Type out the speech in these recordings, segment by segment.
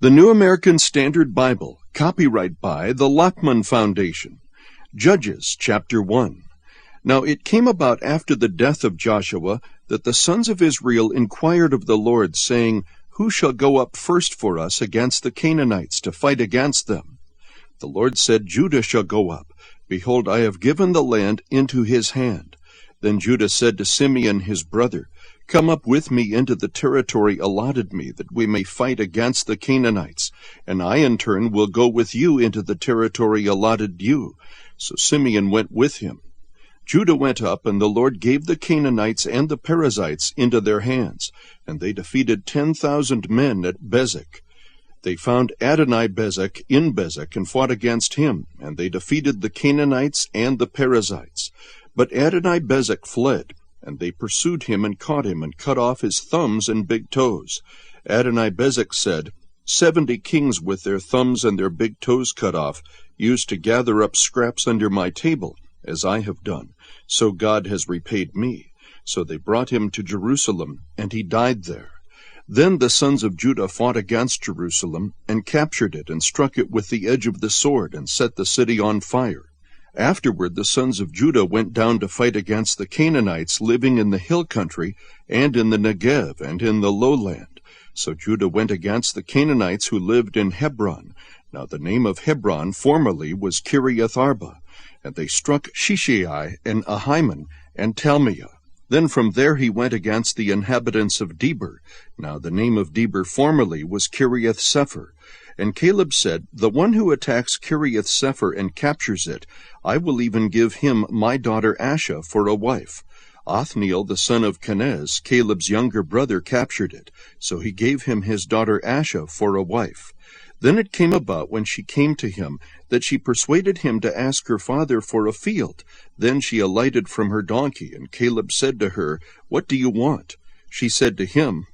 The New American Standard Bible, copyright by the Lockman Foundation. Judges, chapter 1. Now it came about after the death of Joshua that the sons of Israel inquired of the Lord, saying, Who shall go up first for us against the Canaanites to fight against them? The Lord said, Judah shall go up. Behold, I have given the land into his hand. Then Judah said to Simeon his brother, Come up with me into the territory allotted me, that we may fight against the Canaanites, and I in turn will go with you into the territory allotted you. So Simeon went with him. Judah went up, and the Lord gave the Canaanites and the Perizzites into their hands, and they defeated 10,000 men at Bezek. They found Adoni-Bezek in Bezek, and fought against him, and they defeated the Canaanites and the Perizzites. But Adoni-Bezek fled, and they pursued him and caught him, and cut off his thumbs and big toes. Adoni-Bezek said, 70 kings with their thumbs and their big toes cut off used to gather up scraps under my table, as I have done. So God has repaid me. So they brought him to Jerusalem, and he died there. Then the sons of Judah fought against Jerusalem, and captured it, and struck it with the edge of the sword, and set the city on fire. Afterward the sons of Judah went down to fight against the Canaanites living in the hill country, and in the Negev, and in the lowland. So Judah went against the Canaanites who lived in Hebron. Now the name of Hebron formerly was Kiriath-Arba. And they struck Shishai, and Ahiman, and Talmai. Then from there he went against the inhabitants of Debir. Now the name of Debir formerly was Kiriath-Sepher. And Caleb said, The one who attacks Kiriath-Sepher and captures it, I will even give him my daughter Asha for a wife. Othniel the son of Kenaz, Caleb's younger brother, captured it. So he gave him his daughter Asha for a wife. Then it came about, when she came to him, that she persuaded him to ask her father for a field. Then she alighted from her donkey, and Caleb said to her, What do you want? She said to him,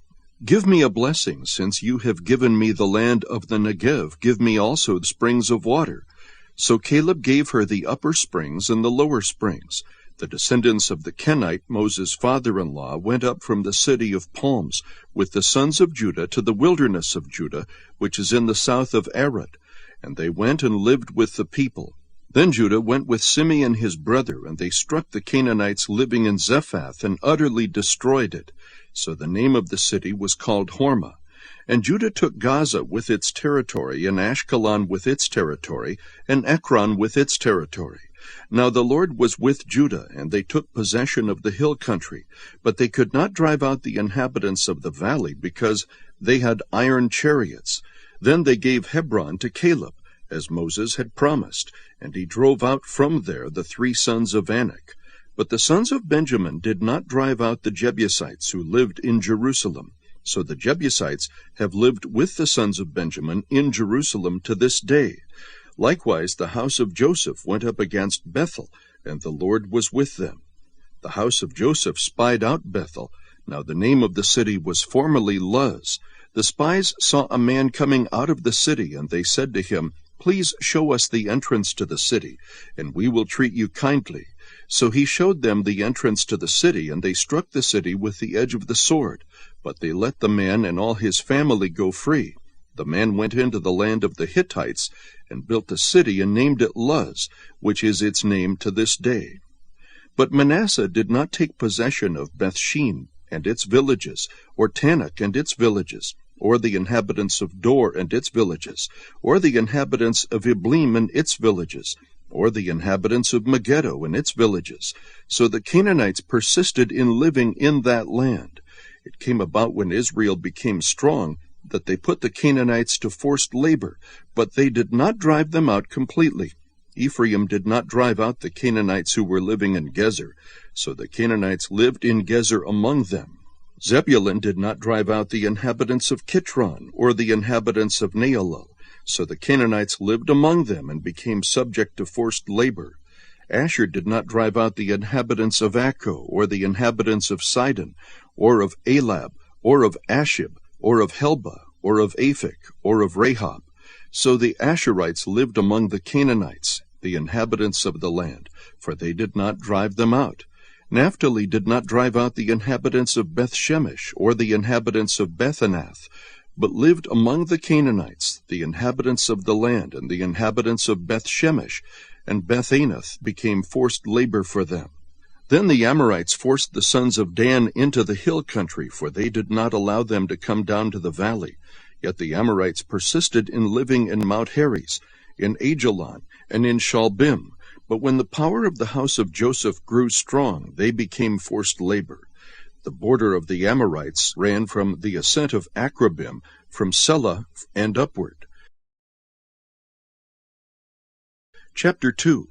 Give me a blessing, since you have given me the land of the Negev. Give me also the springs of water. So Caleb gave her the upper springs and the lower springs. The descendants of the Kenite, Moses' father-in-law, went up from the city of palms with the sons of Judah to the wilderness of Judah, which is in the south of Arad. And they went and lived with the people. Then Judah went with Simeon his brother, and they struck the Canaanites living in Zephath, and utterly destroyed it. So the name of the city was called Hormah. And Judah took Gaza with its territory, and Ashkelon with its territory, and Ekron with its territory. Now the Lord was with Judah, and they took possession of the hill country. But they could not drive out the inhabitants of the valley, because they had iron chariots. Then they gave Hebron to Caleb, as Moses had promised, and he drove out from there the 3 sons of Anak. But the sons of Benjamin did not drive out the Jebusites who lived in Jerusalem. So the Jebusites have lived with the sons of Benjamin in Jerusalem to this day. Likewise the house of Joseph went up against Bethel, and the Lord was with them. The house of Joseph spied out Bethel. Now the name of the city was formerly Luz. The spies saw a man coming out of the city, and they said to him, Please show us the entrance to the city, and we will treat you kindly. So he showed them the entrance to the city, and they struck the city with the edge of the sword. But they let the man and all his family go free. The man went into the land of the Hittites, and built a city, and named it Luz, which is its name to this day. But Manasseh did not take possession of Bethshean and its villages, or Tanakh and its villages, or the inhabitants of Dor and its villages, or the inhabitants of Iblim and its villages, or the inhabitants of Megiddo and its villages. So the Canaanites persisted in living in that land. It came about when Israel became strong, that they put the Canaanites to forced labor, but they did not drive them out completely. Ephraim did not drive out the Canaanites who were living in Gezer, so the Canaanites lived in Gezer among them. Zebulun did not drive out the inhabitants of Kitron, or the inhabitants of Naalal, so the Canaanites lived among them and became subject to forced labor. Asher did not drive out the inhabitants of Akko, or the inhabitants of Sidon, or of Elab, or of Ashib, or of Helba, or of Aphek, or of Rehob. So the Asherites lived among the Canaanites, the inhabitants of the land, for they did not drive them out. Naphtali did not drive out the inhabitants of Bethshemesh, or the inhabitants of Bethanath, but lived among the Canaanites, the inhabitants of the land, and the inhabitants of Beth-Shemesh, and Beth-Anath became forced labor for them. Then the Amorites forced the sons of Dan into the hill country, for they did not allow them to come down to the valley. Yet the Amorites persisted in living in Mount Heres, in Ajalon, and in Shalbim. But when the power of the house of Joseph grew strong, they became forced labor. The border of the Amorites ran from the ascent of Akrabim, from Selah and upward. Chapter 2.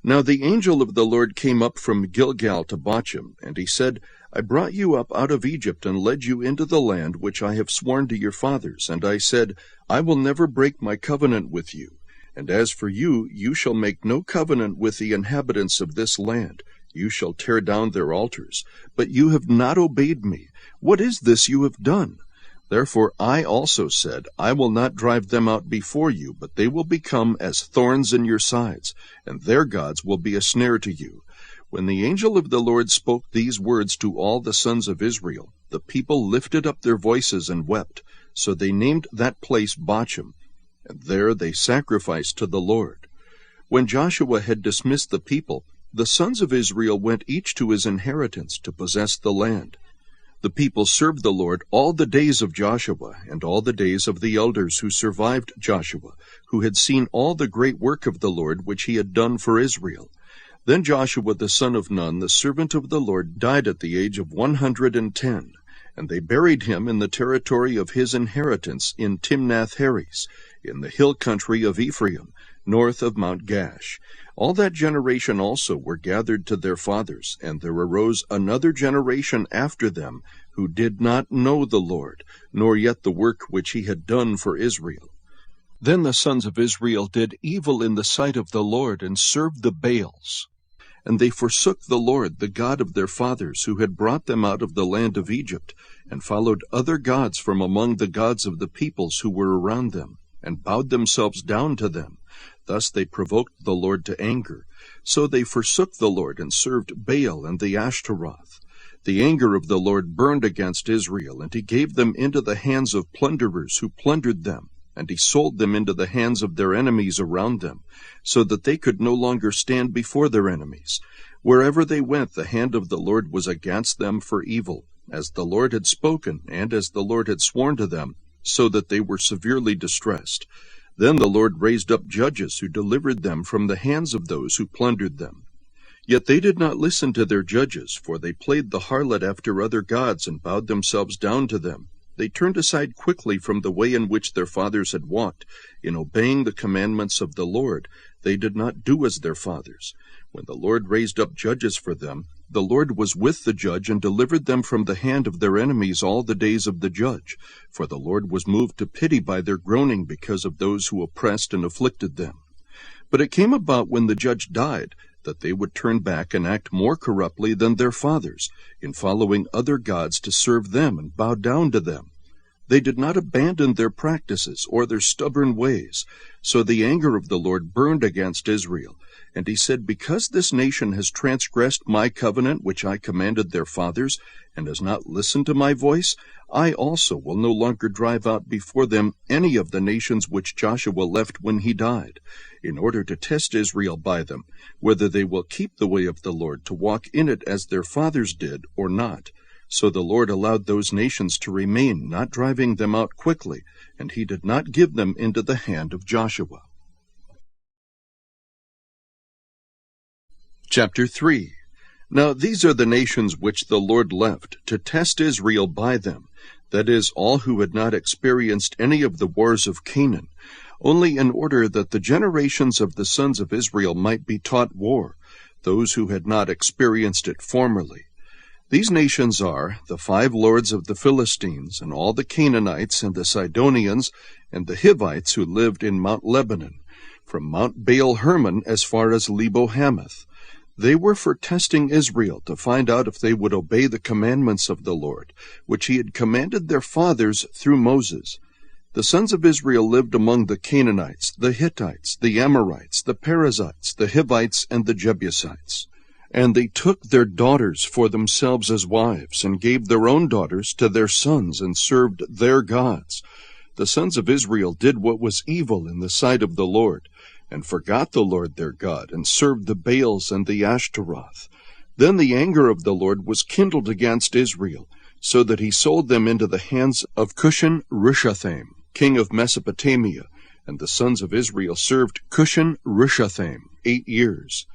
Now the angel of the Lord came up from Gilgal to Bochim, and he said, I brought you up out of Egypt and led you into the land which I have sworn to your fathers. And I said, I will never break my covenant with you. And as for you, you shall make no covenant with the inhabitants of this land. You shall tear down their altars. But you have not obeyed me. What is this you have done? Therefore I also said, I will not drive them out before you, but they will become as thorns in your sides, and their gods will be a snare to you. When the angel of the Lord spoke these words to all the sons of Israel, the people lifted up their voices and wept. So they named that place Bochim, and there they sacrificed to the Lord. When Joshua had dismissed the people, the sons of Israel went each to his inheritance to possess the land. The people served the Lord all the days of Joshua, and all the days of the elders who survived Joshua, who had seen all the great work of the Lord which he had done for Israel. Then Joshua the son of Nun, the servant of the Lord, died at the age of 110, and they buried him in the territory of his inheritance in Timnath-Heres, in the hill country of Ephraim, north of Mount Gash. All that generation also were gathered to their fathers, and there arose another generation after them, who did not know the Lord, nor yet the work which he had done for Israel. Then the sons of Israel did evil in the sight of the Lord, and served the Baals. And they forsook the Lord, the God of their fathers, who had brought them out of the land of Egypt, and followed other gods from among the gods of the peoples who were around them, and bowed themselves down to them. Thus they provoked the Lord to anger. So they forsook the Lord, and served Baal and the Ashtaroth. The anger of the Lord burned against Israel, and he gave them into the hands of plunderers who plundered them, and he sold them into the hands of their enemies around them, so that they could no longer stand before their enemies. Wherever they went, the hand of the Lord was against them for evil, as the Lord had spoken, and as the Lord had sworn to them, so that they were severely distressed. Then the Lord raised up judges who delivered them from the hands of those who plundered them. Yet they did not listen to their judges, for they played the harlot after other gods and bowed themselves down to them. They turned aside quickly from the way in which their fathers had walked. In obeying the commandments of the Lord, they did not do as their fathers. When the Lord raised up judges for them, the Lord was with the judge and delivered them from the hand of their enemies all the days of the judge. For the Lord was moved to pity by their groaning because of those who oppressed and afflicted them. But it came about when the judge died, that they would turn back and act more corruptly than their fathers, in following other gods to serve them and bow down to them. They did not abandon their practices or their stubborn ways. So the anger of the Lord burned against Israel. And he said, Because this nation has transgressed my covenant which I commanded their fathers, and has not listened to my voice, I also will no longer drive out before them any of the nations which Joshua left when he died, in order to test Israel by them, whether they will keep the way of the Lord to walk in it as their fathers did, or not. So the Lord allowed those nations to remain, not driving them out quickly, and he did not give them into the hand of Joshua. Chapter 3. Now these are the nations which the Lord left, to test Israel by them, that is, all who had not experienced any of the wars of Canaan, only in order that the generations of the sons of Israel might be taught war, those who had not experienced it formerly. These nations are the 5 lords of the Philistines, and all the Canaanites, and the Sidonians, and the Hivites who lived in Mount Lebanon, from Mount Baal-Hermon as far as Lebo-Hamath. They were for testing Israel, to find out if they would obey the commandments of the Lord, which he had commanded their fathers through Moses. The sons of Israel lived among the Canaanites, the Hittites, the Amorites, the Perizzites, the Hivites, and the Jebusites. And they took their daughters for themselves as wives, and gave their own daughters to their sons, and served their gods. the sons of Israel did what was evil in the sight of the Lord, and forgot the Lord their God, and served the Baals and the Ashtaroth. Then the anger of the Lord was kindled against Israel, so that he sold them into the hands of Cushan-Rishathaim, king of Mesopotamia, and the sons of Israel served Cushan-Rishathaim 8 years.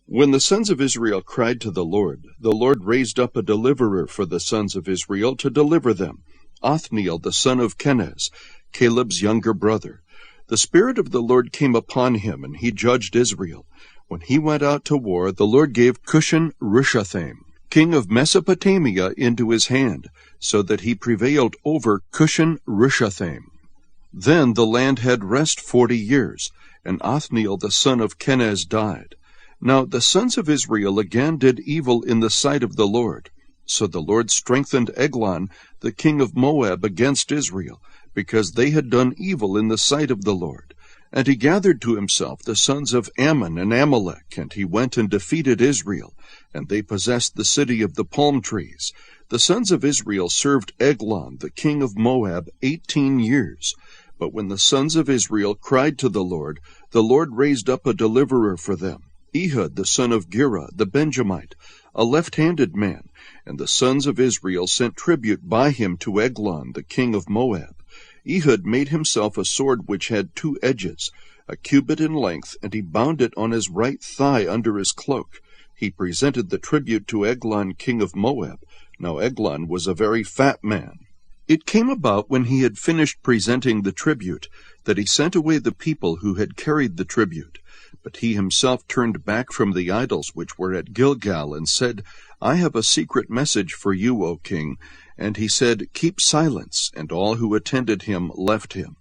When the sons of Israel cried to the Lord raised up a deliverer for the sons of Israel to deliver them, Othniel the son of Kenaz, Caleb's younger brother. The Spirit of the Lord came upon him, and he judged Israel. When he went out to war, the Lord gave Cushan-Rishathaim, king of Mesopotamia, into his hand, so that he prevailed over Cushan-Rishathaim. Then the land had rest 40 years, and Othniel the son of Kenaz died. Now the sons of Israel again did evil in the sight of the Lord. So the Lord strengthened Eglon, the king of Moab, against Israel, because they had done evil in the sight of the Lord. And he gathered to himself the sons of Ammon and Amalek, and he went and defeated Israel, and they possessed the city of the palm trees. The sons of Israel served Eglon, the king of Moab, 18 years. But when the sons of Israel cried to the Lord raised up a deliverer for them, Ehud the son of Gera, the Benjamite, a left-handed man, and the sons of Israel sent tribute by him to Eglon, the king of Moab. Ehud made himself a sword which had 2 edges, a cubit in length, and he bound it on his right thigh under his cloak. He presented the tribute to Eglon, king of Moab. Now Eglon was a very fat man. It came about when he had finished presenting the tribute that he sent away the people who had carried the tribute. But he himself turned back from the idols which were at Gilgal, and said, I have a secret message for you, O king. And he said, Keep silence. And all who attended him left him.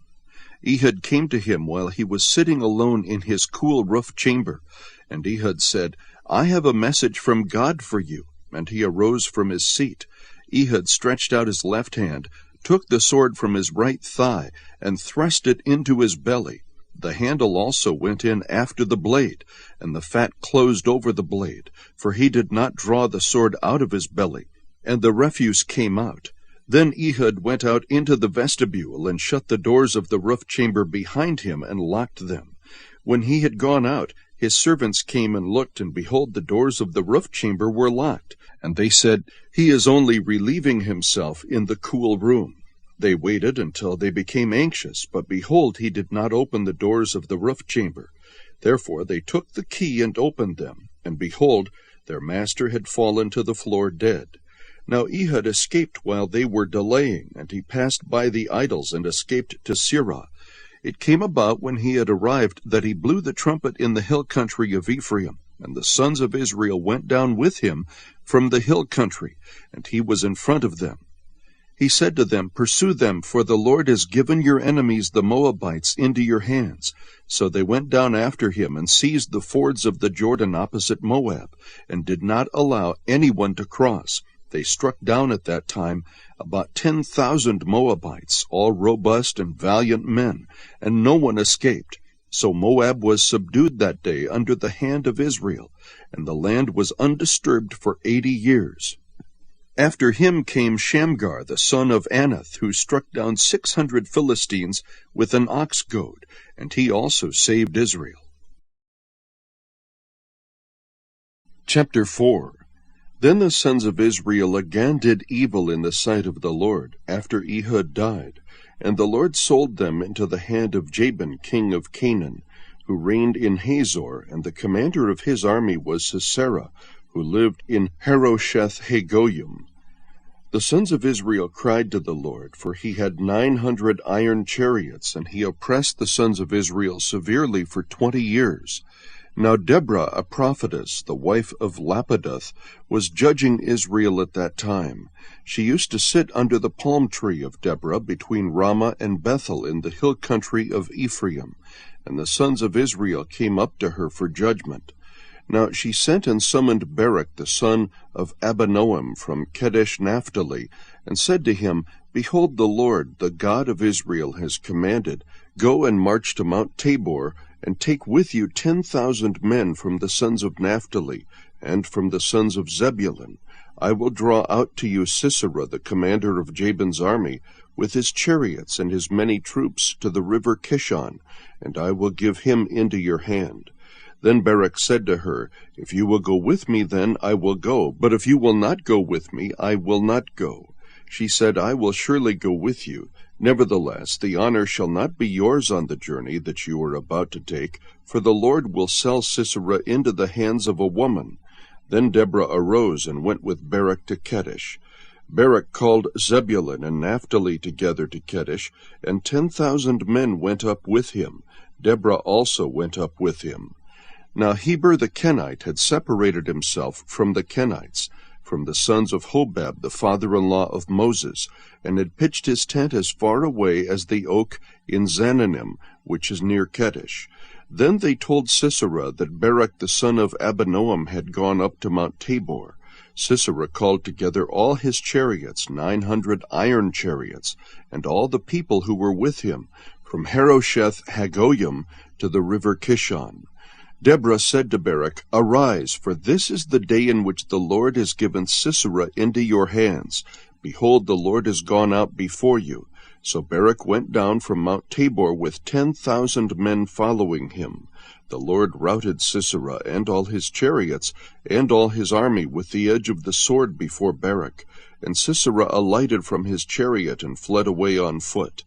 Ehud came to him while he was sitting alone in his cool roof chamber. And Ehud said, I have a message from God for you. And he arose from his seat. Ehud stretched out his left hand, took the sword from his right thigh, and thrust it into his belly. The handle also went in after the blade, and the fat closed over the blade, for he did not draw the sword out of his belly, and the refuse came out. Then Ehud went out into the vestibule, and shut the doors of the roof chamber behind him, and locked them. When he had gone out, his servants came and looked, and behold, the doors of the roof chamber were locked. And they said, He is only relieving himself in the cool room. They waited until they became anxious, but behold, he did not open the doors of the roof chamber. Therefore they took the key and opened them, and behold, their master had fallen to the floor dead. Now Ehud escaped while they were delaying, and he passed by the idols and escaped to Sirah. It came about when he had arrived that he blew the trumpet in the hill country of Ephraim, and the sons of Israel went down with him from the hill country, and he was in front of them. He said to them, Pursue them, for the Lord has given your enemies the Moabites into your hands. So they went down after him, and seized the fords of the Jordan opposite Moab, and did not allow anyone to cross. They struck down at that time about 10,000 Moabites, all robust and valiant men, and no one escaped. So Moab was subdued that day under the hand of Israel, and the land was undisturbed for 80 years. After him came Shamgar the son of Anath, who struck down 600 Philistines with an ox goad, and he also saved Israel. Chapter 4. Then the sons of Israel again did evil in the sight of the Lord, after Ehud died, and the Lord sold them into the hand of Jabin king of Canaan, who reigned in Hazor, and the commander of his army was Sisera, who lived in Harosheth-Hagoyim. The sons of Israel cried to the Lord, for he had 900 iron chariots, and he oppressed the sons of Israel severely for 20 years. Now Deborah, a prophetess, the wife of Lapidoth, was judging Israel at that time. She used to sit under the palm tree of Deborah between Ramah and Bethel in the hill country of Ephraim, and the sons of Israel came up to her for judgment. Now she sent and summoned Barak the son of Abinoam from Kedesh Naphtali, and said to him, Behold, the Lord, the God of Israel, has commanded, Go and march to Mount Tabor, and take with you 10,000 men from the sons of Naphtali, and from the sons of Zebulun. I will draw out to you Sisera, the commander of Jabin's army, with his chariots and his many troops, to the river Kishon, and I will give him into your hand. Then Barak said to her, If you will go with me, then I will go, but if you will not go with me, I will not go. She said, I will surely go with you. Nevertheless, the honor shall not be yours on the journey that you are about to take, for the Lord will sell Sisera into the hands of a woman. Then Deborah arose and went with Barak to Kedesh. Barak called Zebulun and Naphtali together to Kedesh, and 10,000 men went up with him. Deborah also went up with him. Now Heber the Kenite had separated himself from the Kenites, from the sons of Hobab, the father-in-law of Moses, and had pitched his tent as far away as the oak in Zananim, which is near Kedesh. Then they told Sisera that Barak the son of Abinoam had gone up to Mount Tabor. Sisera called together all his chariots, 900 iron chariots, and all the people who were with him, from Harosheth Hagoyim to the river Kishon. Deborah said to Barak, Arise, for this is the day in which the Lord has given Sisera into your hands. Behold, the Lord has gone out before you. So Barak went down from Mount Tabor with 10,000 men following him. The Lord routed Sisera and all his chariots and all his army with the edge of the sword before Barak. And Sisera alighted from his chariot and fled away on foot.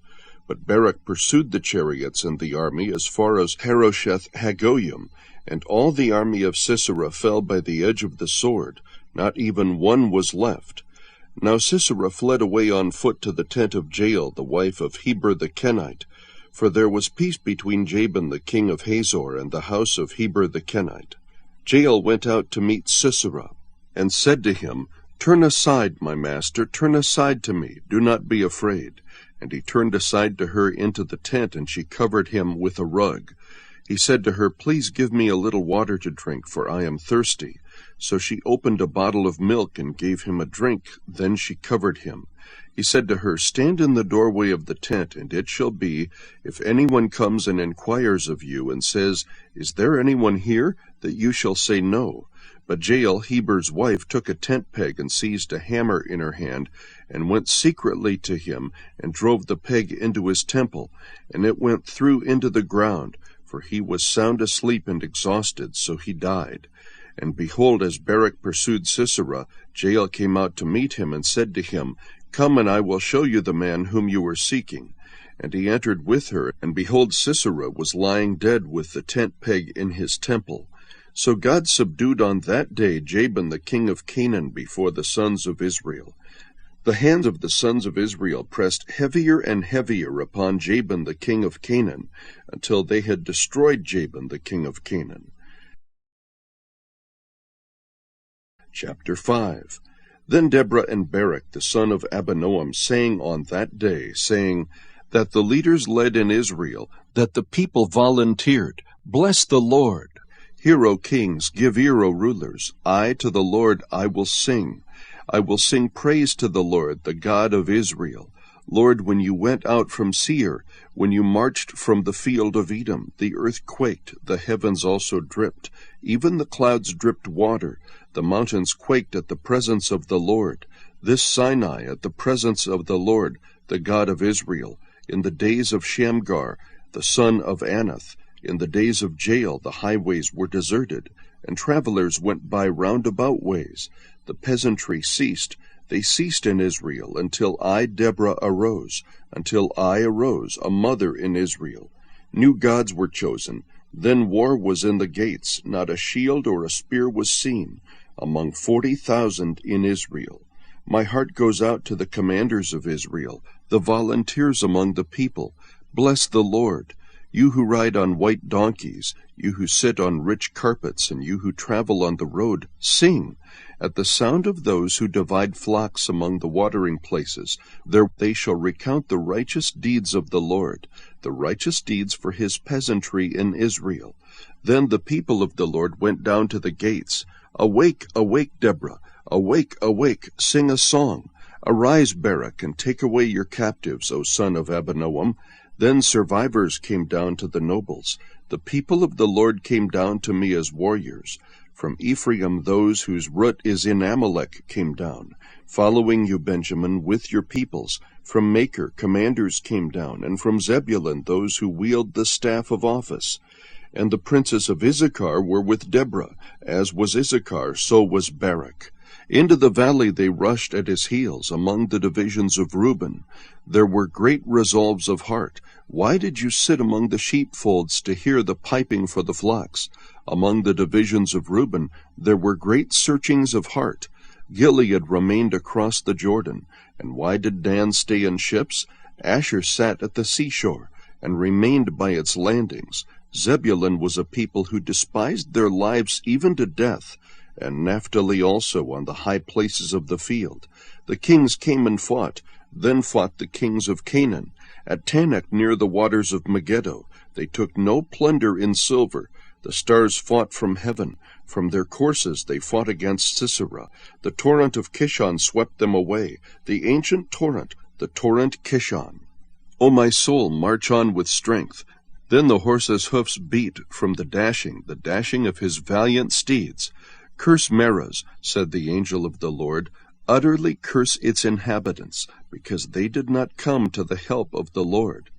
But Barak pursued the chariots and the army as far as Harosheth Hagoyim, and all the army of Sisera fell by the edge of the sword. Not even one was left. Now Sisera fled away on foot to the tent of Jael, the wife of Heber the Kenite, for there was peace between Jabin the king of Hazor and the house of Heber the Kenite. Jael went out to meet Sisera, and said to him, Turn aside, my master, turn aside to me, do not be afraid. And he turned aside to her into the tent, and she covered him with a rug. He said to her, Please give me a little water to drink, for I am thirsty. So she opened a bottle of milk and gave him a drink. Then she covered him. He said to her, Stand in the doorway of the tent, and it shall be, if anyone comes and inquires of you, and says, Is there anyone here? that you shall say no. But Jael, Heber's wife, took a tent peg and seized a hammer in her hand, and went secretly to him, and drove the peg into his temple, and it went through into the ground, for he was sound asleep and exhausted, so he died. And behold, as Barak pursued Sisera, Jael came out to meet him, and said to him, Come, and I will show you the man whom you are seeking. And he entered with her, and behold, Sisera was lying dead with the tent peg in his temple. So God subdued on that day Jabin the king of Canaan before the sons of Israel. The hands of the sons of Israel pressed heavier and heavier upon Jabin the king of Canaan, until they had destroyed Jabin the king of Canaan. Chapter 5. Then Deborah and Barak the son of Abinoam sang on that day, saying, That the leaders led in Israel, that the people volunteered, Bless the Lord. Hear, O kings, give ear, O rulers. I to the Lord I will sing. I will sing praise to the Lord, the God of Israel. Lord, when you went out from Seir, when you marched from the field of Edom, the earth quaked, the heavens also dripped. Even the clouds dripped water. The mountains quaked at the presence of the Lord. This Sinai at the presence of the Lord, the God of Israel. In the days of Shamgar, the son of Anath, in the days of Jael, the highways were deserted, and travelers went by roundabout ways. The peasantry ceased. They ceased in Israel until I, Deborah, arose, a mother in Israel. New gods were chosen. Then war was in the gates. Not a shield or a spear was seen among 40,000 in Israel. My heart goes out to the commanders of Israel, the volunteers among the people. Bless the Lord. You who ride on white donkeys, you who sit on rich carpets, and you who travel on the road, sing. At the sound of those who divide flocks among the watering places, there they shall recount the righteous deeds of the Lord, the righteous deeds for his peasantry in Israel. Then the people of the Lord went down to the gates. Awake, awake, Deborah! Awake, awake, sing a song! Arise, Barak, and take away your captives, O son of Abinoam. Then survivors came down to the nobles. The people of the Lord came down to me as warriors. From Ephraim those whose root is in Amalek came down. Following you, Benjamin, with your peoples. From Maker commanders came down, and from Zebulun those who wield the staff of office. And the princes of Issachar were with Deborah. As was Issachar, so was Barak. Into the valley they rushed at his heels, among the divisions of Reuben. There were great resolves of heart. Why did you sit among the sheepfolds to hear the piping for the flocks? Among the divisions of Reuben there were great searchings of heart. Gilead remained across the Jordan. And why did Dan stay in ships? Asher sat at the seashore, and remained by its landings. Zebulun was a people who despised their lives even to death, and Naphtali also on the high places of the field. The kings came and fought, then fought the kings of Canaan. At Tanakh near the waters of Megiddo, they took no plunder in silver. The stars fought from heaven. From their courses they fought against Sisera. The torrent of Kishon swept them away, the ancient torrent, the torrent Kishon. O my soul, march on with strength. Then the horse's hoofs beat from the dashing of his valiant steeds. Curse Meroz, said the angel of the Lord, utterly curse its inhabitants, because they did not come to the help of the Lord,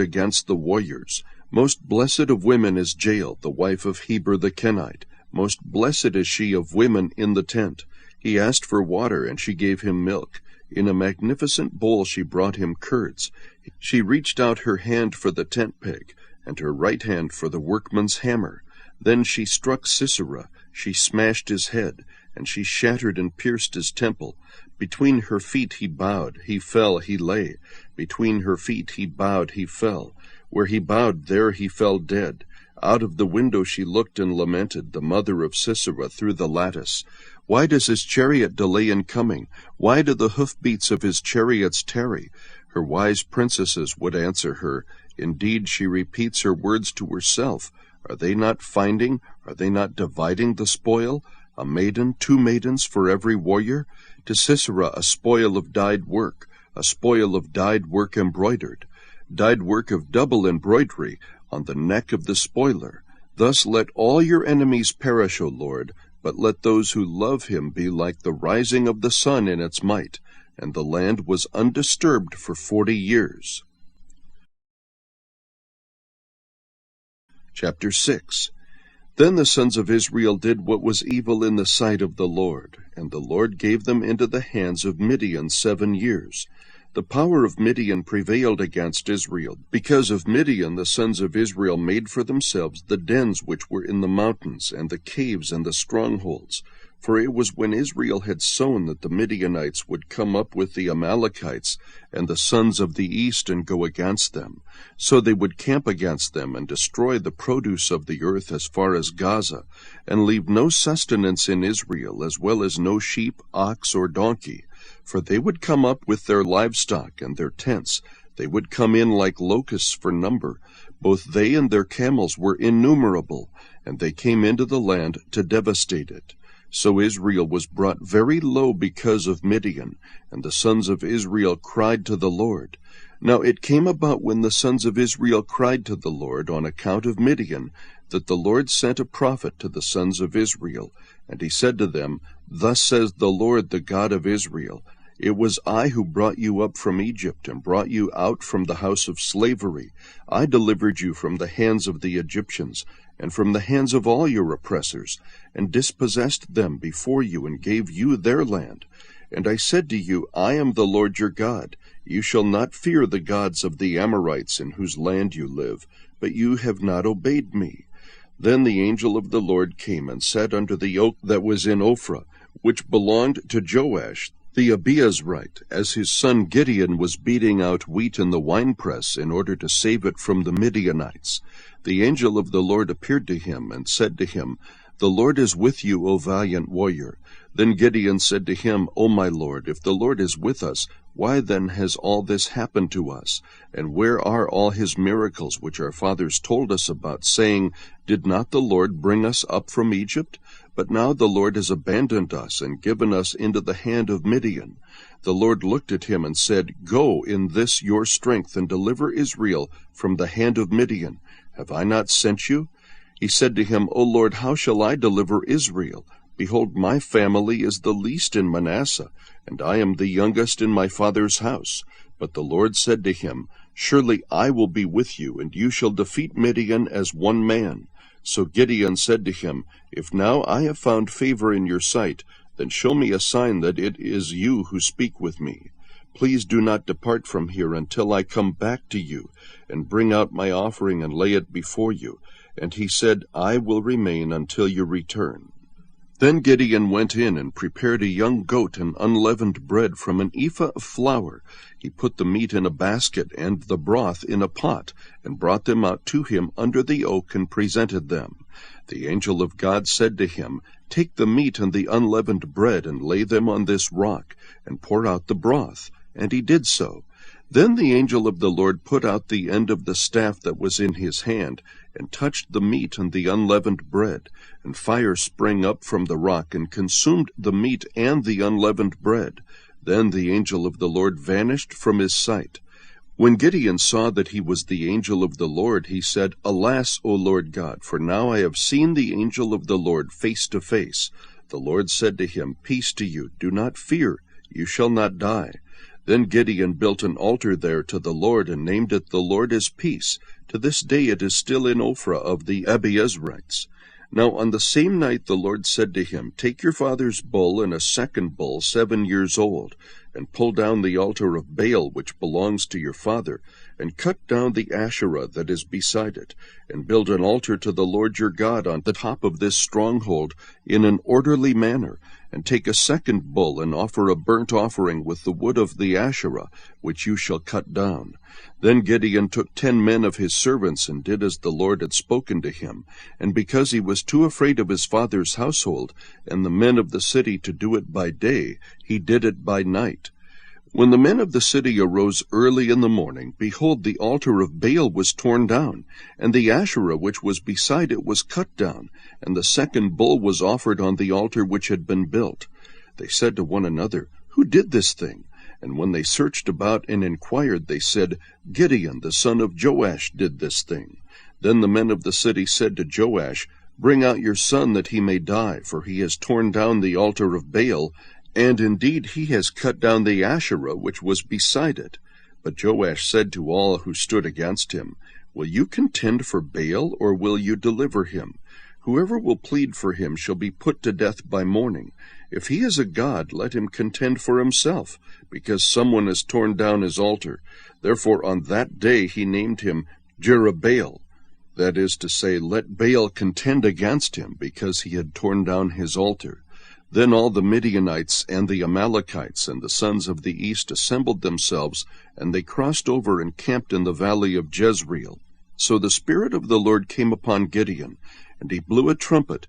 against the warriors. Most blessed of women is Jael, the wife of Heber the Kenite. Most blessed is she of women in the tent. He asked for water, and she gave him milk. In a magnificent bowl she brought him curds. She reached out her hand for the tent peg, and her right hand for the workman's hammer. Then she struck Sisera, she smashed his head, and she shattered and pierced his temple. Between her feet he bowed, he fell, he lay. Between her feet he bowed, he fell. Where he bowed, there he fell dead. Out of the window she looked and lamented, the mother of Sisera, through the lattice. Why does his chariot delay in coming? Why do the hoofbeats of his chariots tarry? Her wise princesses would answer her. Indeed, she repeats her words to herself. Are they not finding? Are they not dividing the spoil? A maiden, 2 maidens for every warrior? To Sisera a spoil of dyed work, a spoil of dyed work embroidered, dyed work of double embroidery on the neck of the spoiler. Thus let all your enemies perish, O Lord, but let those who love him be like the rising of the sun in its might. And the land was undisturbed for 40 years. Chapter 6. Then the sons of Israel did what was evil in the sight of the Lord, and the Lord gave them into the hands of Midian 7 years. The power of Midian prevailed against Israel. Because of Midian the sons of Israel made for themselves the dens which were in the mountains, and the caves and the strongholds. For it was when Israel had sown that the Midianites would come up with the Amalekites and the sons of the east and go against them. So they would camp against them and destroy the produce of the earth as far as Gaza, and leave no sustenance in Israel, as well as no sheep, ox, or donkey. For they would come up with their livestock and their tents. They would come in like locusts for number. Both they and their camels were innumerable, and they came into the land to devastate it. So Israel was brought very low because of Midian, and the sons of Israel cried to the Lord. Now it came about when the sons of Israel cried to the Lord on account of Midian, that the Lord sent a prophet to the sons of Israel. And he said to them, Thus says the Lord, the God of Israel, It was I who brought you up from Egypt, and brought you out from the house of slavery. I delivered you from the hands of the Egyptians, and from the hands of all your oppressors, and dispossessed them before you, and gave you their land. And I said to you, I am the Lord your God. You shall not fear the gods of the Amorites in whose land you live, but you have not obeyed me. Then the angel of the Lord came and sat under the oak that was in Ophrah, which belonged to Joash the Abiezrite, as his son Gideon was beating out wheat in the winepress in order to save it from the Midianites. The angel of the Lord appeared to him and said to him, The Lord is with you, O valiant warrior. Then Gideon said to him, O my Lord, if the Lord is with us, why then has all this happened to us? And where are all his miracles which our fathers told us about, saying, Did not the Lord bring us up from Egypt? But now the Lord has abandoned us and given us into the hand of Midian. The Lord looked at him and said, Go in this your strength and deliver Israel from the hand of Midian. Have I not sent you? He said to him, O Lord, how shall I deliver Israel? Behold, my family is the least in Manasseh, and I am the youngest in my father's house. But the Lord said to him, Surely I will be with you, and you shall defeat Midian as one man. So Gideon said to him, If now I have found favor in your sight, then show me a sign that it is you who speak with me. Please do not depart from here until I come back to you, and bring out my offering and lay it before you. And he said, I will remain until you return. Then Gideon went in and prepared a young goat and unleavened bread from an ephah of flour. He put the meat in a basket and the broth in a pot, and brought them out to him under the oak and presented them. The angel of God said to him, Take the meat and the unleavened bread and lay them on this rock, and pour out the broth. And he did so. Then the angel of the Lord put out the end of the staff that was in his hand, and touched the meat and the unleavened bread, and fire sprang up from the rock, and consumed the meat and the unleavened bread. Then the angel of the Lord vanished from his sight. When Gideon saw that he was the angel of the Lord, he said, Alas, O Lord God, for now I have seen the angel of the Lord face to face. The Lord said to him, Peace to you, do not fear, you shall not die. Then Gideon built an altar there to the Lord, and named it The Lord is Peace. To this day it is still in Ophrah of the Abiezrites. Now on the same night the Lord said to him, Take your father's bull and a second bull 7 years old, and pull down the altar of Baal which belongs to your father, and cut down the Asherah that is beside it, and build an altar to the Lord your God on the top of this stronghold in an orderly manner, and take a second bull and offer a burnt offering with the wood of the Asherah, which you shall cut down. Then Gideon took 10 men of his servants and did as the Lord had spoken to him, and because he was too afraid of his father's household and the men of the city to do it by day, he did it by night. When the men of the city arose early in the morning, behold, the altar of Baal was torn down, and the Asherah which was beside it was cut down, and the second bull was offered on the altar which had been built. They said to one another, Who did this thing? And when they searched about and inquired, they said, Gideon the son of Joash did this thing. Then the men of the city said to Joash, Bring out your son that he may die, for he has torn down the altar of Baal, and indeed he has cut down the Asherah which was beside it. But Joash said to all who stood against him, Will you contend for Baal, or will you deliver him? Whoever will plead for him shall be put to death by morning. If he is a god, let him contend for himself, because someone has torn down his altar. Therefore on that day he named him Jerubbaal. That is to say, let Baal contend against him, because he had torn down his altar. Then all the Midianites and the Amalekites and the sons of the east assembled themselves, and they crossed over and camped in the valley of Jezreel. So the Spirit of the Lord came upon Gideon, and he blew a trumpet,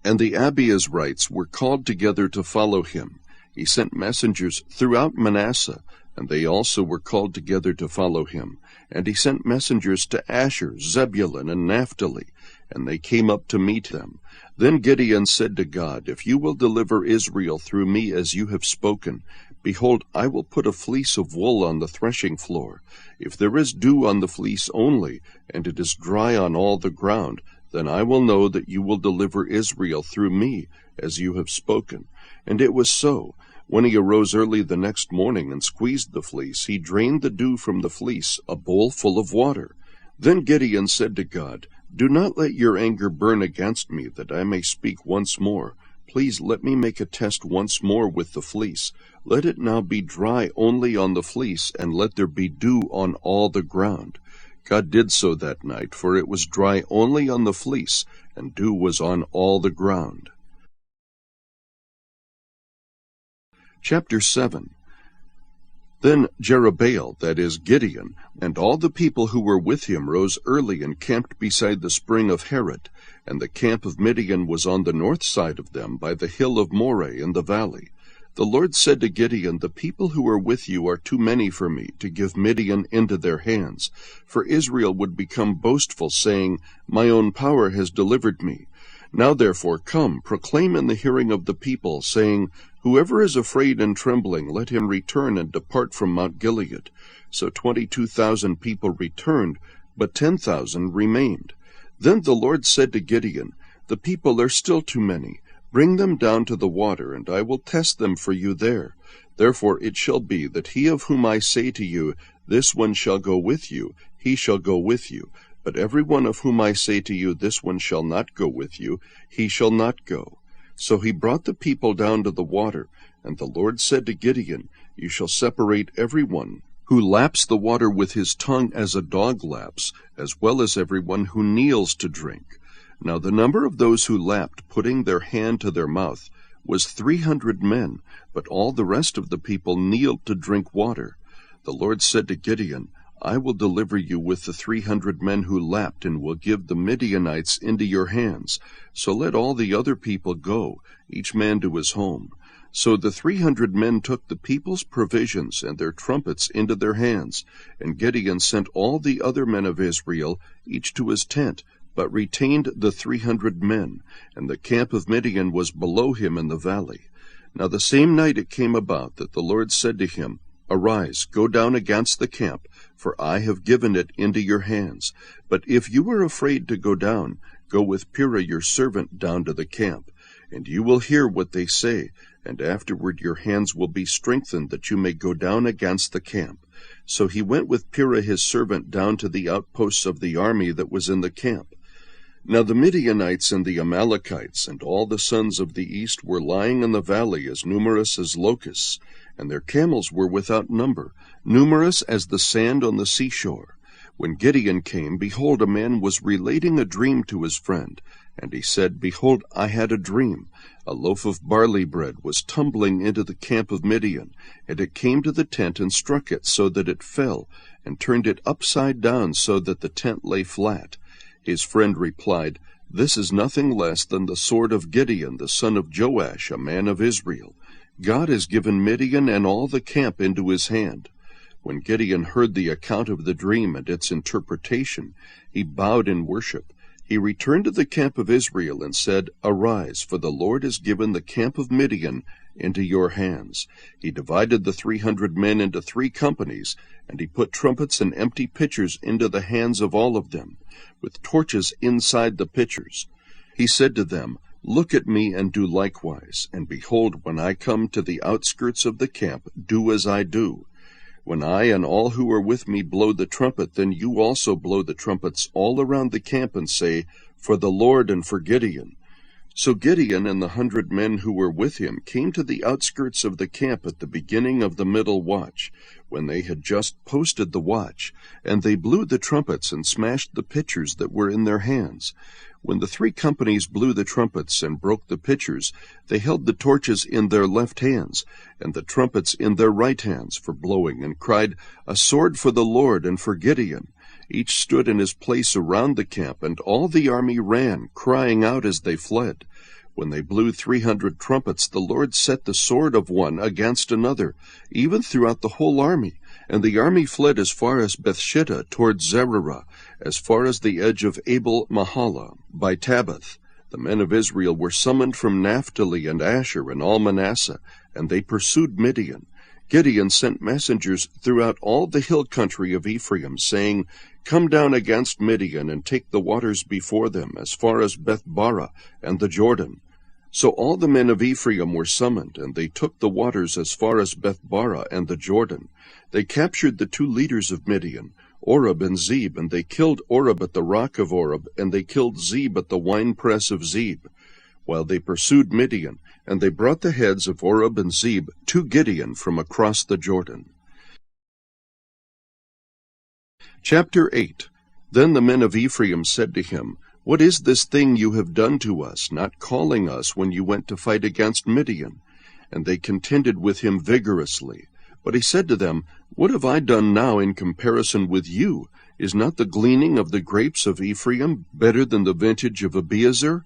and the Abiezrites were called together to follow him. He sent messengers throughout Manasseh, and they also were called together to follow him. And he sent messengers to Asher, Zebulun, and Naphtali, and they came up to meet them. Then Gideon said to God, If you will deliver Israel through me as you have spoken, behold, I will put a fleece of wool on the threshing floor. If there is dew on the fleece only, and it is dry on all the ground, then I will know that you will deliver Israel through me, as you have spoken. And it was so. When he arose early the next morning and squeezed the fleece, he drained the dew from the fleece, a bowl full of water. Then Gideon said to God, Do not let your anger burn against me, that I may speak once more. Please let me make a test once more with the fleece. Let it now be dry only on the fleece, and let there be dew on all the ground. God did so that night, for it was dry only on the fleece, and dew was on all the ground. Chapter 7. Then Jerubbaal, that is Gideon, and all the people who were with him rose early and camped beside the spring of Harod, and the camp of Midian was on the north side of them by the hill of Moreh in the valley. The Lord said to Gideon, The people who are with you are too many for me to give Midian into their hands, for Israel would become boastful, saying, My own power has delivered me. Now therefore come, proclaim in the hearing of the people, saying, Whoever is afraid and trembling, let him return and depart from Mount Gilead. So 22,000 people returned, but 10,000 remained. Then the Lord said to Gideon, "The people are still too many. Bring them down to the water, and I will test them for you there. Therefore it shall be that he of whom I say to you, 'This one shall go with you,' he shall go with you. But every one of whom I say to you, 'This one shall not go with you,' he shall not go." So he brought the people down to the water, and the Lord said to Gideon, "You shall separate every one who laps the water with his tongue as a dog laps, as well as every one who kneels to drink." Now the number of those who lapped, putting their hand to their mouth, was 300 men, but all the rest of the people kneeled to drink water. The Lord said to Gideon, "I will deliver you with the 300 men who lapped, and will give the Midianites into your hands. So let all the other people go, each man to his home." So the 300 men took the people's provisions and their trumpets into their hands, and Gideon sent all the other men of Israel, each to his tent, but retained the 300 men, and the camp of Midian was below him in the valley. Now the same night it came about that the Lord said to him, "Arise, go down against the camp, for I have given it into your hands. But if you are afraid to go down, go with Purah your servant down to the camp, and you will hear what they say, and afterward your hands will be strengthened, that you may go down against the camp." So he went with Purah his servant down to the outposts of the army that was in the camp. Now the Midianites and the Amalekites and all the sons of the east were lying in the valley as numerous as locusts, and their camels were without number, numerous as the sand on the seashore. When Gideon came, behold, a man was relating a dream to his friend. And he said, "Behold, I had a dream. A loaf of barley bread was tumbling into the camp of Midian, and it came to the tent and struck it, so that it fell, and turned it upside down, so that the tent lay flat." His friend replied, "This is nothing less than the sword of Gideon, the son of Joash, a man of Israel. God has given Midian and all the camp into his hand." When Gideon heard the account of the dream and its interpretation, he bowed in worship. He returned to the camp of Israel and said, "Arise, for the Lord has given the camp of Midian into your hands." He divided the 300 men into 3 companies, and he put trumpets and empty pitchers into the hands of all of them, with torches inside the pitchers. He said to them, "Look at me and do likewise, and behold, when I come to the outskirts of the camp, do as I do. When I and all who are with me blow the trumpet, then you also blow the trumpets all around the camp, and say, 'For the Lord and for Gideon.'" So Gideon and the 100 men who were with him came to the outskirts of the camp at the beginning of the middle watch, when they had just posted the watch, and they blew the trumpets and smashed the pitchers that were in their hands. When the 3 companies blew the trumpets and broke the pitchers, they held the torches in their left hands, and the trumpets in their right hands for blowing, and cried, "A sword for the Lord and for Gideon." Each stood in his place around the camp, and all the army ran, crying out as they fled. When they blew 300 trumpets, the Lord set the sword of one against another, even throughout the whole army. And the army fled as far as Bethshittah toward Zererah, as far as the edge of Abel-Mahalah by Tabbath. The men of Israel were summoned from Naphtali and Asher and all Manasseh, and they pursued Midian. Gideon sent messengers throughout all the hill country of Ephraim, saying, "Come down against Midian, and take the waters before them, as far as Beth-barah and the Jordan." So all the men of Ephraim were summoned, and they took the waters as far as Beth-barah and the Jordan. They captured the 2 leaders of Midian, Oreb and Zeb, and they killed Oreb at the rock of Oreb, and they killed Zeb at the winepress of Zeb, while they pursued Midian, and they brought the heads of Oreb and Zeb to Gideon from across the Jordan. Chapter 8. Then the men of Ephraim said to him, "What is this thing you have done to us, not calling us when you went to fight against Midian?" And they contended with him vigorously. But he said to them, "What have I done now in comparison with you? Is not the gleaning of the grapes of Ephraim better than the vintage of Abiezer?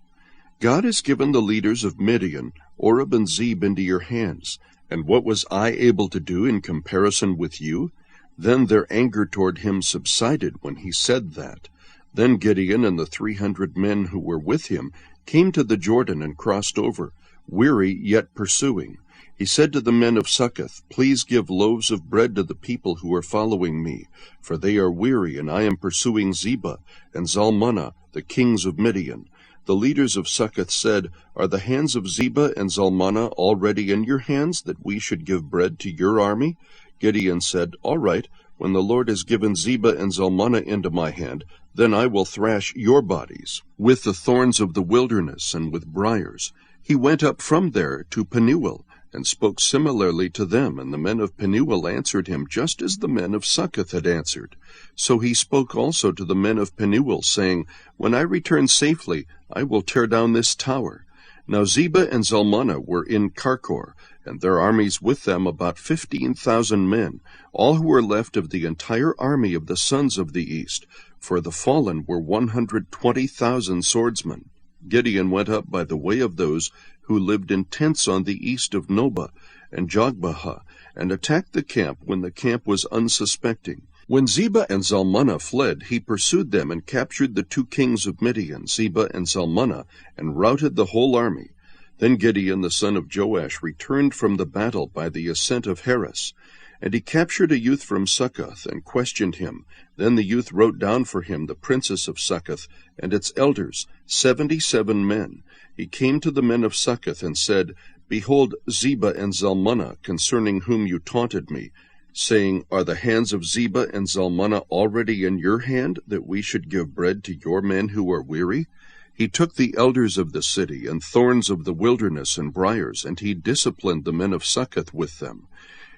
God has given the leaders of Midian, Oreb and Zeb, into your hands. And what was I able to do in comparison with you?" Then their anger toward him subsided when he said that. Then Gideon and the 300 men who were with him came to the Jordan and crossed over, weary yet pursuing. He said to the men of Succoth, "Please give loaves of bread to the people who are following me, for they are weary, and I am pursuing Zebah and Zalmunna, the kings of Midian. The leaders of Succoth said, Are the hands of Zebah and Zalmunna already in your hands, that we should give bread to your army? Gideon said, All right, when the Lord has given Zebah and Zalmunna into my hand, then I will thrash your bodies with the thorns of the wilderness and with briars. He went up from there to Penuel, and spoke similarly to them, and the men of Penuel answered him just as the men of Succoth had answered. So he spoke also to the men of Penuel, saying, When I return safely, I will tear down this tower. Now Zebah and Zalmunna were in Karkor, and their armies with them about 15,000 men, all who were left of the entire army of the sons of the east, for the fallen were 120,000 swordsmen. Gideon went up by the way of those who lived in tents on the east of Nobah and Jogbehah, and attacked the camp when the camp was unsuspecting. When Zebah and Zalmunna fled, he pursued them and captured the 2 kings of Midian, Zebah and Zalmunna, and routed the whole army. Then Gideon the son of Joash returned from the battle by the ascent of Heres. And he captured a youth from Succoth, and questioned him. Then the youth wrote down for him the princess of Succoth, and its elders, 77 men. He came to the men of Succoth, and said, Behold Zebah and Zalmunna, concerning whom you taunted me, saying, Are the hands of Zebah and Zalmunna already in your hand, that we should give bread to your men who are weary? He took the elders of the city, and thorns of the wilderness and briars, and he disciplined the men of Succoth with them.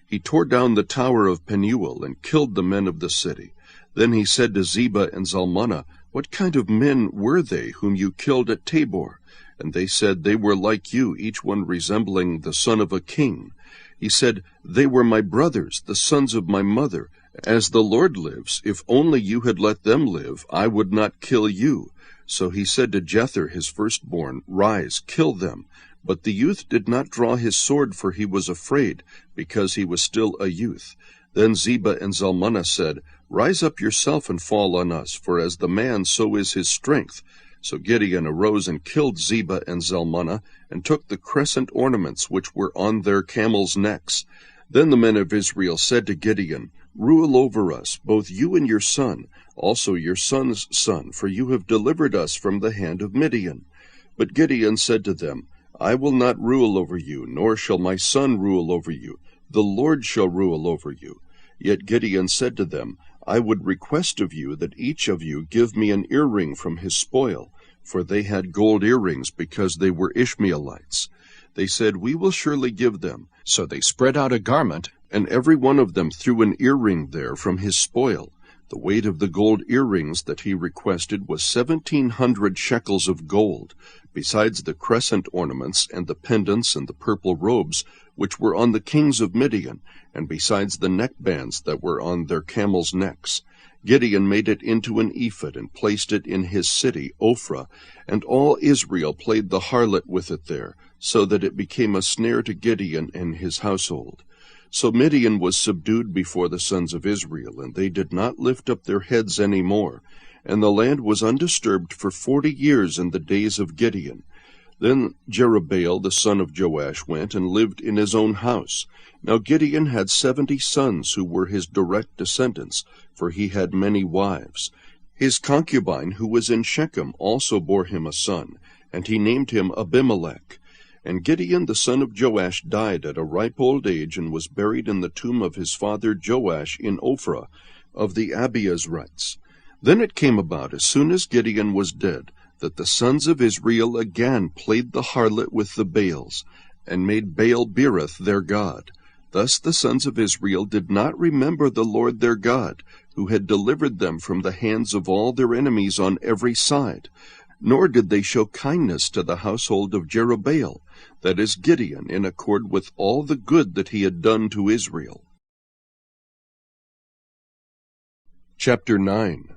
He tore down the tower of Penuel, and killed the men of the city. Then he said to Zebah and Zalmunna, What kind of men were they whom you killed at Tabor? And they said, They were like you, each one resembling the son of a king. He said, They were my brothers, the sons of my mother. As the Lord lives, if only you had let them live, I would not kill you. So he said to Jether his firstborn, Rise, kill them. But the youth did not draw his sword, for he was afraid, because he was still a youth. Then Zebah and Zalmunna said, Rise up yourself and fall on us, for as the man so is his strength. So Gideon arose and killed Zebah and Zalmunna, and took the crescent ornaments which were on their camels' necks. Then the men of Israel said to Gideon, Rule over us, both you and your son, also your son's son, for you have delivered us from the hand of Midian. But Gideon said to them, I will not rule over you, nor shall my son rule over you. The Lord shall rule over you. Yet Gideon said to them, I would request of you that each of you give me an earring from his spoil, for they had gold earrings, because they were Ishmaelites. They said, We will surely give them. So they spread out a garment, and every one of them threw an earring there from his spoil. The weight of the gold earrings that he requested was 1,700 shekels of gold, besides the crescent ornaments and the pendants and the purple robes which were on the kings of Midian, and besides the neckbands that were on their camels' necks. Gideon made it into an ephod, and placed it in his city, Ophrah, and all Israel played the harlot with it there, so that it became a snare to Gideon and his household. So Midian was subdued before the sons of Israel, and they did not lift up their heads any more, and the land was undisturbed for 40 years in the days of Gideon. Then Jerubbaal the son of Joash went and lived in his own house. Now Gideon had 70 sons who were his direct descendants, for he had many wives. His concubine, who was in Shechem, also bore him a son, and he named him Abimelech. And Gideon the son of Joash died at a ripe old age, and was buried in the tomb of his father Joash in Ophrah of the Abiezrites. Then it came about, as soon as Gideon was dead, that the sons of Israel again played the harlot with the Baals, and made Baal-berith their god. Thus the sons of Israel did not remember the Lord their God, who had delivered them from the hands of all their enemies on every side, nor did they show kindness to the household of Jerubbaal, that is Gideon, in accord with all the good that he had done to Israel. Chapter 9.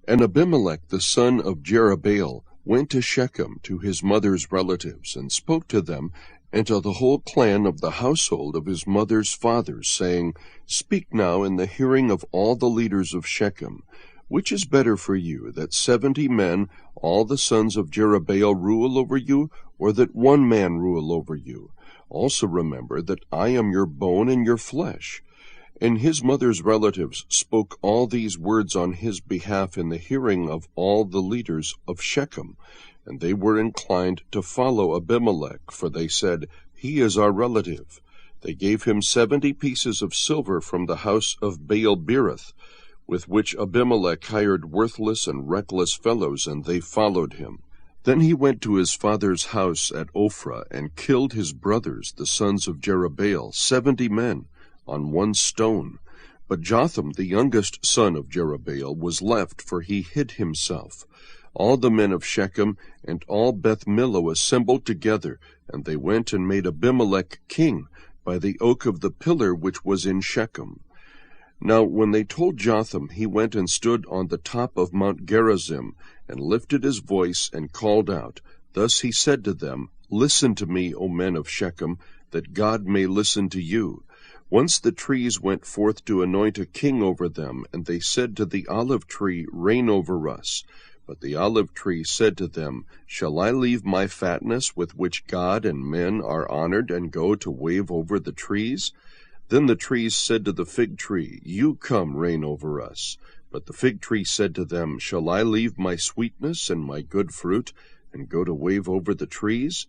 And Abimelech the son of Jerubbaal went to Shechem to his mother's relatives, and spoke to them and to the whole clan of the household of his mother's fathers, saying, Speak now in the hearing of all the leaders of Shechem. Which is better for you, that 70 men, all the sons of Jerubbaal, rule over you, or that one man rule over you? Also remember that I am your bone and your flesh. And his mother's relatives spoke all these words on his behalf in the hearing of all the leaders of Shechem, and they were inclined to follow Abimelech, for they said, "He is our relative." They gave him 70 pieces of silver from the house of Baal-berith, with which Abimelech hired worthless and reckless fellows, and they followed him. Then he went to his father's house at Ophrah, and killed his brothers, the sons of Jerubbaal, 70 men, on one stone. But Jotham, the youngest son of Jerubbaal, was left, for he hid himself. All the men of Shechem and all Beth Millo assembled together, and they went and made Abimelech king by the oak of the pillar which was in Shechem. Now when they told Jotham, he went and stood on the top of Mount Gerizim, and lifted his voice, and called out. Thus he said to them, "Listen to me, O men of Shechem, that God may listen to you." Once the trees went forth to anoint a king over them, and they said to the olive tree, "Reign over us." But the olive tree said to them, "Shall I leave my fatness with which God and men are honored, and go to wave over the trees?" Then the trees said to the fig tree, "You come, reign over us." But the fig tree said to them, "Shall I leave my sweetness and my good fruit, and go to wave over the trees?"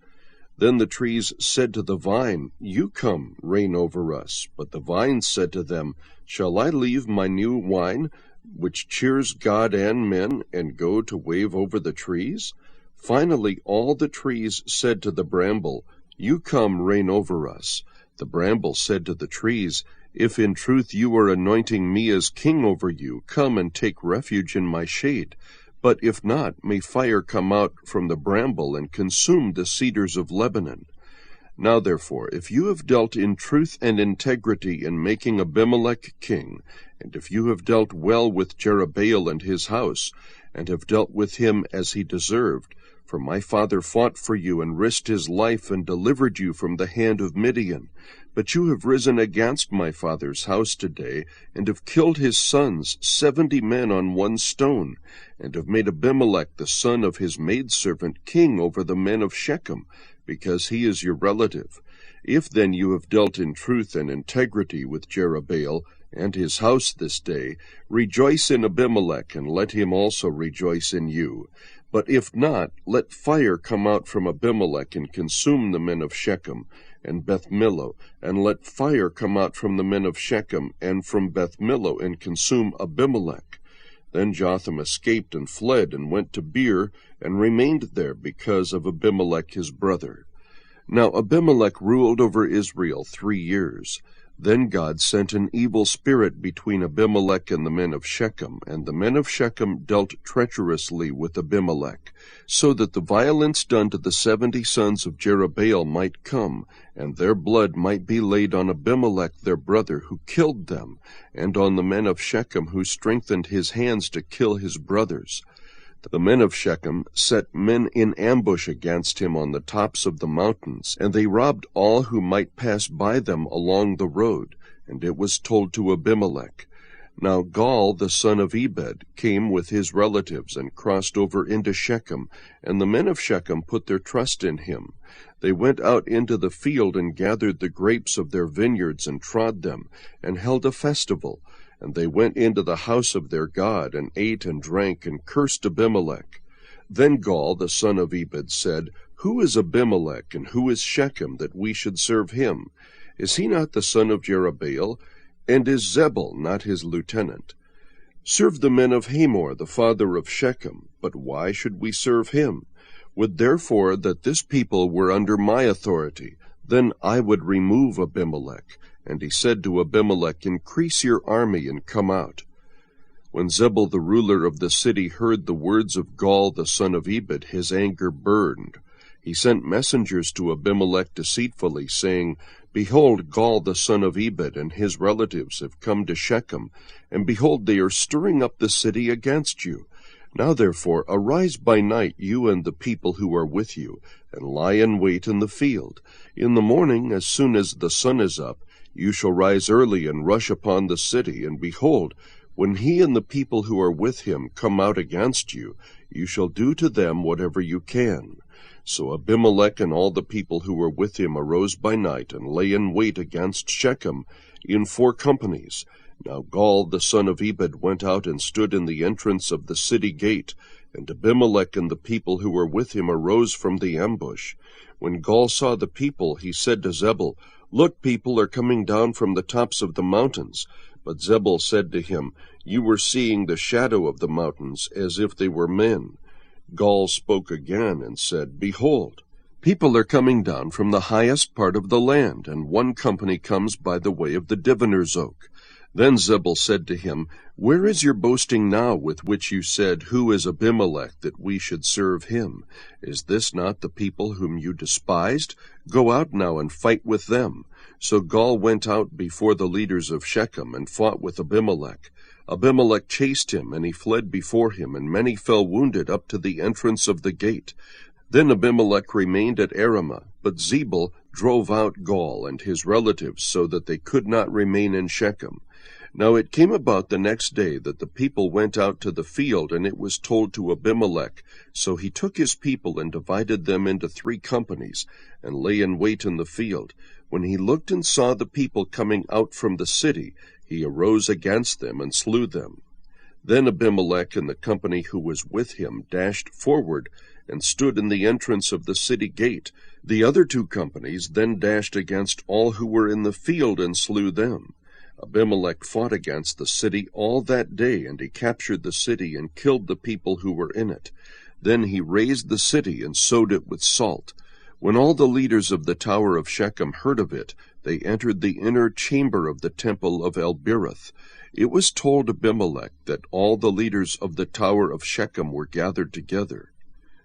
Then the trees said to the vine, "You come, reign over us." But the vine said to them, "Shall I leave my new wine, which cheers God and men, and go to wave over the trees?" Finally all the trees said to the bramble, "You come, reign over us." The bramble said to the trees, "If in truth you are anointing me as king over you, come and take refuge in my shade. But if not, may fire come out from the bramble and consume the cedars of Lebanon. Now therefore, if you have dealt in truth and integrity in making Abimelech king, and if you have dealt well with Jerubbaal and his house, and have dealt with him as he deserved, for my father fought for you and risked his life and delivered you from the hand of Midian. But you have risen against my father's house today, and have killed his sons, 70 men on one stone, and have made Abimelech the son of his maidservant king over the men of Shechem, because he is your relative. If then you have dealt in truth and integrity with Jerubbaal and his house this day, rejoice in Abimelech, and let him also rejoice in you. But if not, let fire come out from Abimelech and consume the men of Shechem and Beth Millo, and let fire come out from the men of Shechem and from Beth Millo and consume Abimelech." Then Jotham escaped and fled, and went to Beer, and remained there because of Abimelech his brother. Now Abimelech ruled over Israel 3 years. Then God sent an evil spirit between Abimelech and the men of Shechem, and the men of Shechem dealt treacherously with Abimelech, so that the violence done to the 70 sons of Jerubbaal might come, and their blood might be laid on Abimelech their brother, who killed them, and on the men of Shechem, who strengthened his hands to kill his brothers. The men of Shechem set men in ambush against him on the tops of the mountains, and they robbed all who might pass by them along the road. And it was told to Abimelech. Now Gaal the son of Ebed came with his relatives, and crossed over into Shechem, and the men of Shechem put their trust in him. They went out into the field, and gathered the grapes of their vineyards, and trod them, and held a festival. And they went into the house of their God, and ate and drank, and cursed Abimelech. Then Gaal the son of Ebed said, "Who is Abimelech, and who is Shechem, that we should serve him? Is he not the son of Jerubbaal? And is Zebul not his lieutenant? Serve the men of Hamor, the father of Shechem. But why should we serve him? Would therefore that this people were under my authority, then I would remove Abimelech." And he said to Abimelech, "Increase your army, and come out." When Zebul the ruler of the city heard the words of Gaal the son of Ebed, his anger burned. He sent messengers to Abimelech deceitfully, saying, "Behold, Gaal the son of Ebed and his relatives have come to Shechem, and behold, they are stirring up the city against you. Now therefore arise by night, you and the people who are with you, and lie in wait in the field. In the morning, as soon as the sun is up, you shall rise early and rush upon the city, and behold, when he and the people who are with him come out against you, you shall do to them whatever you can." So Abimelech and all the people who were with him arose by night, and lay in wait against Shechem, in 4 companies. Now Gaal the son of Ebed went out and stood in the entrance of the city gate, and Abimelech and the people who were with him arose from the ambush. When Gaal saw the people, he said to Zebul, "Look, people are coming down from the tops of the mountains." But Zebul said to him, "You were seeing the shadow of the mountains, as if they were men." Gaal spoke again and said, "Behold, people are coming down from the highest part of the land, and 1 company comes by the way of the diviner's oak." Then Zebul said to him, "Where is your boasting now with which you said, 'Who is Abimelech, that we should serve him?' Is this not the people whom you despised? Go out now and fight with them." So Gaal went out before the leaders of Shechem and fought with Abimelech. Abimelech chased him, and he fled before him, and many fell wounded up to the entrance of the gate. Then Abimelech remained at Arumah, but Zebul drove out Gaal and his relatives so that they could not remain in Shechem. Now it came about the next day that the people went out to the field, and it was told to Abimelech. So he took his people and divided them into 3 companies, and lay in wait in the field. When he looked and saw the people coming out from the city, he arose against them and slew them. Then Abimelech and the company who was with him dashed forward and stood in the entrance of the city gate. The other 2 companies then dashed against all who were in the field and slew them. Abimelech fought against the city all that day, and he captured the city and killed the people who were in it. Then he razed the city and sowed it with salt. When all the leaders of the tower of Shechem heard of it, they entered the inner chamber of the temple of El-Berith. It was told Abimelech that all the leaders of the tower of Shechem were gathered together.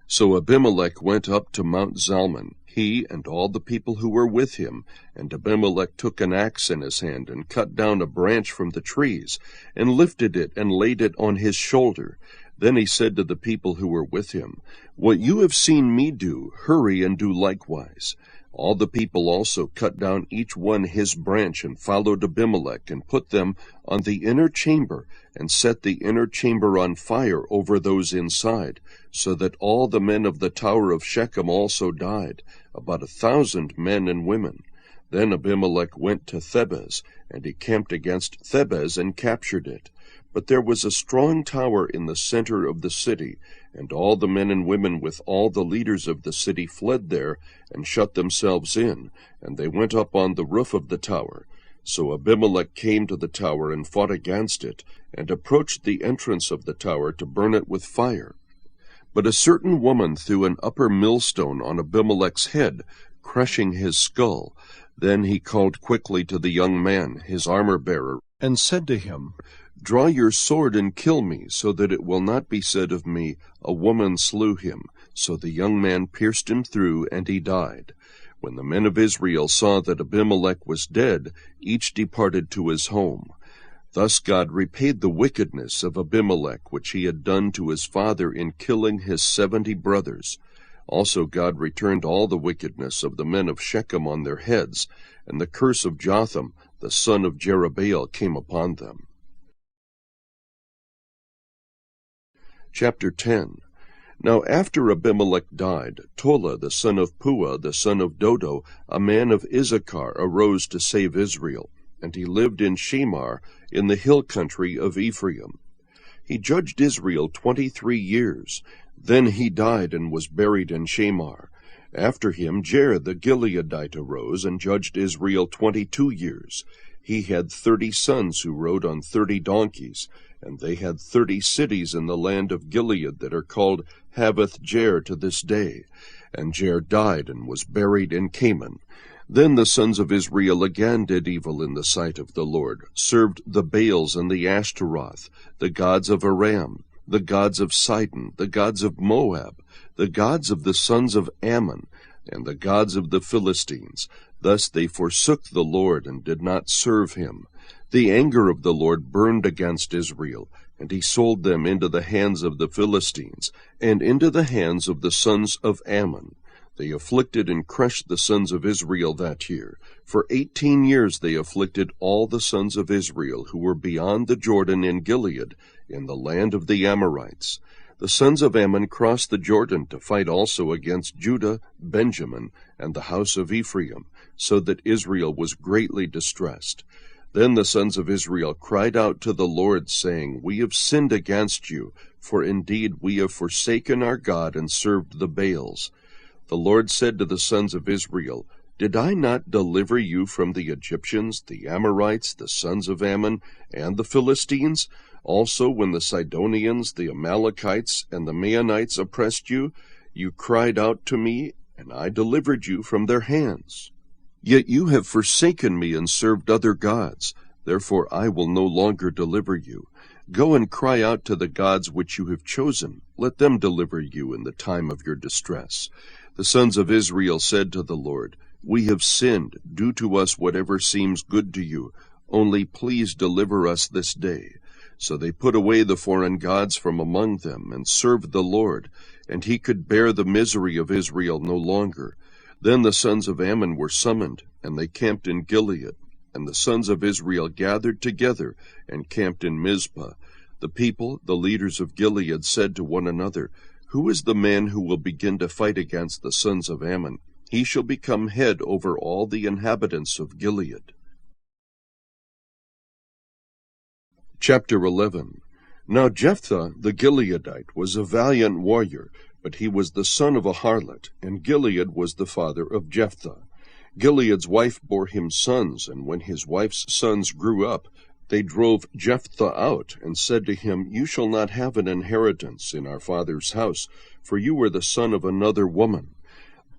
So Abimelech went up to Mount Zalmon, he and all the people who were with him, and Abimelech took an axe in his hand, and cut down a branch from the trees, and lifted it, and laid it on his shoulder. Then he said to the people who were with him, "What you have seen me do, hurry and do likewise." All the people also cut down each one his branch, and followed Abimelech, and put them on the inner chamber, and set the inner chamber on fire over those inside, so that all the men of the tower of Shechem also died, about 1,000 men and women. Then Abimelech went to Thebez, and he camped against Thebez and captured it. But there was a strong tower in the center of the city, and all the men and women with all the leaders of the city fled there and shut themselves in, and they went up on the roof of the tower. So Abimelech came to the tower and fought against it, and approached the entrance of the tower to burn it with fire. But a certain woman threw an upper millstone on Abimelech's head, crushing his skull. Then he called quickly to the young man, his armor-bearer, and said to him, "Draw your sword and kill me, so that it will not be said of me, 'A woman slew him.'" So the young man pierced him through, and he died. When the men of Israel saw that Abimelech was dead, each departed to his home. Thus God repaid the wickedness of Abimelech, which he had done to his father in killing his 70 brothers. Also God returned all the wickedness of the men of Shechem on their heads, and the curse of Jotham, the son of Jerubbaal, came upon them. Chapter 10. Now after Abimelech died, Tola the son of Puah, the son of Dodo, a man of Issachar, arose to save Israel, and he lived in Shamar, in the hill country of Ephraim. He judged Israel 23 years. Then he died and was buried in Shamar. After him Jair the Gileadite arose and judged Israel 22 years. He had 30 sons who rode on 30 donkeys, and they had 30 cities in the land of Gilead that are called Havoth Jair to this day. And Jair died and was buried in Canaan. Then the sons of Israel again did evil in the sight of the Lord, served the Baals and the Ashtaroth, the gods of Aram, the gods of Sidon, the gods of Moab, the gods of the sons of Ammon, and the gods of the Philistines. Thus they forsook the Lord and did not serve him. The anger of the Lord burned against Israel, and he sold them into the hands of the Philistines, and into the hands of the sons of Ammon. They afflicted and crushed the sons of Israel that year. For 18 years they afflicted all the sons of Israel who were beyond the Jordan in Gilead, in the land of the Amorites. The sons of Ammon crossed the Jordan to fight also against Judah, Benjamin, and the house of Ephraim, so that Israel was greatly distressed. Then the sons of Israel cried out to the Lord, saying, We have sinned against you, for indeed we have forsaken our God and served the Baals. The Lord said to the sons of Israel, Did I not deliver you from the Egyptians, the Amorites, the sons of Ammon, and the Philistines? Also when the Sidonians, the Amalekites, and the Maonites oppressed you, you cried out to me, and I delivered you from their hands. Yet you have forsaken me and served other gods. Therefore I will no longer deliver you. Go and cry out to the gods which you have chosen. Let them deliver you in the time of your distress. The sons of Israel said to the Lord, We have sinned. Do to us whatever seems good to you. Only please deliver us this day. So they put away the foreign gods from among them, and served the Lord, and he could bear the misery of Israel no longer. Then the sons of Ammon were summoned, and they camped in Gilead. And the sons of Israel gathered together, and camped in Mizpah. The people, the leaders of Gilead, said to one another, Who is the man who will begin to fight against the sons of Ammon? He shall become head over all the inhabitants of Gilead. Chapter 11. Now Jephthah the Gileadite was a valiant warrior, but he was the son of a harlot, and Gilead was the father of Jephthah. Gilead's wife bore him sons, and when his wife's sons grew up, they drove Jephthah out, and said to him, You shall not have an inheritance in our father's house, for you are the son of another woman.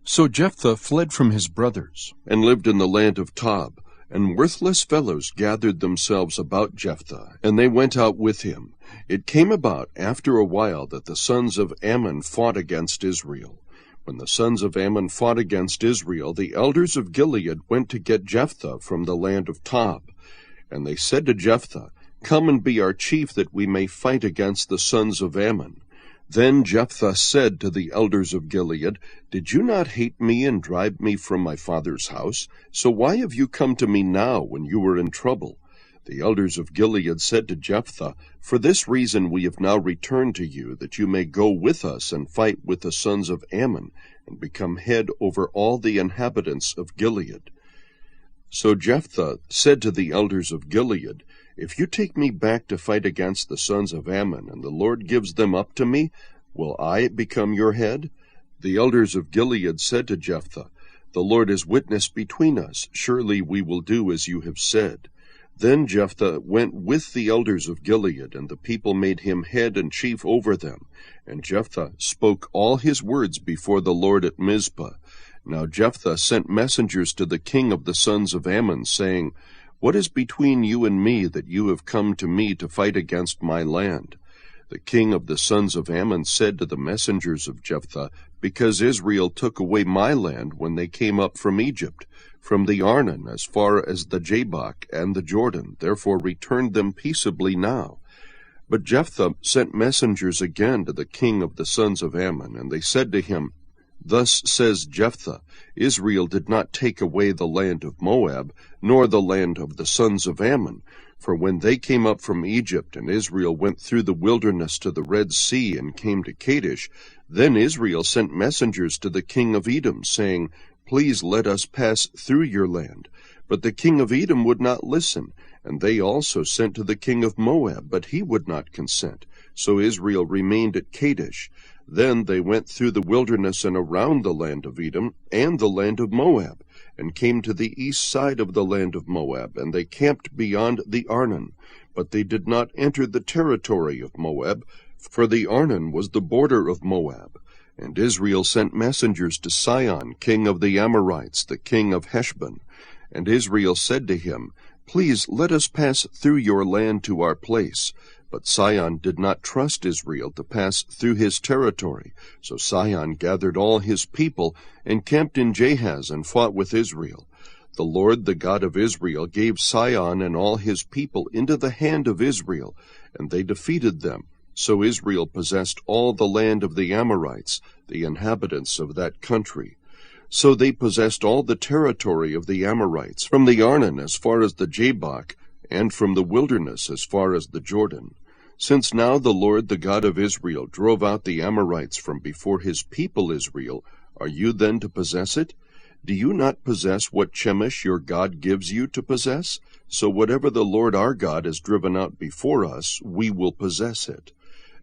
So Jephthah fled from his brothers, and lived in the land of Tob. And worthless fellows gathered themselves about Jephthah, and they went out with him. It came about after a while that the sons of Ammon fought against Israel. When the sons of Ammon fought against Israel, the elders of Gilead went to get Jephthah from the land of Tob. And they said to Jephthah, Come and be our chief, that we may fight against the sons of Ammon. Then Jephthah said to the elders of Gilead, Did you not hate me and drive me from my father's house? So why have you come to me now when you were in trouble? The elders of Gilead said to Jephthah, For this reason we have now returned to you, that you may go with us and fight with the sons of Ammon, and become head over all the inhabitants of Gilead. So Jephthah said to the elders of Gilead, If you take me back to fight against the sons of Ammon, and the Lord gives them up to me, will I become your head? The elders of Gilead said to Jephthah, The Lord is witness between us. Surely we will do as you have said. Then Jephthah went with the elders of Gilead, and the people made him head and chief over them. And Jephthah spoke all his words before the Lord at Mizpah. Now Jephthah sent messengers to the king of the sons of Ammon, saying, What is between you and me, that you have come to me to fight against my land? The king of the sons of Ammon said to the messengers of Jephthah, Because Israel took away my land when they came up from Egypt, from the Arnon as far as the Jabbok and the Jordan, therefore return them peaceably now. But Jephthah sent messengers again to the king of the sons of Ammon, and they said to him, Thus says Jephthah, Israel did not take away the land of Moab, nor the land of the sons of Ammon. For when they came up from Egypt, and Israel went through the wilderness to the Red Sea, and came to Kadesh, then Israel sent messengers to the king of Edom, saying, Please let us pass through your land. But the king of Edom would not listen, and they also sent to the king of Moab, but he would not consent. So Israel remained at Kadesh. Then they went through the wilderness and around the land of Edom and the land of Moab, and came to the east side of the land of Moab, and they camped beyond the Arnon. But they did not enter the territory of Moab, for the Arnon was the border of Moab. And Israel sent messengers to Sihon, king of the Amorites, the king of Heshbon. And Israel said to him, Please let us pass through your land to our place. But Sihon did not trust Israel to pass through his territory. So Sihon gathered all his people, and camped in Jahaz, and fought with Israel. The Lord, the God of Israel, gave Sihon and all his people into the hand of Israel, and they defeated them. So Israel possessed all the land of the Amorites, the inhabitants of that country. So they possessed all the territory of the Amorites, from the Arnon as far as the Jabbok, and from the wilderness as far as the Jordan. Since now the Lord, the God of Israel, drove out the Amorites from before his people Israel, are you then to possess it? Do you not possess what Chemosh your God gives you to possess? So whatever the Lord our God has driven out before us, we will possess it.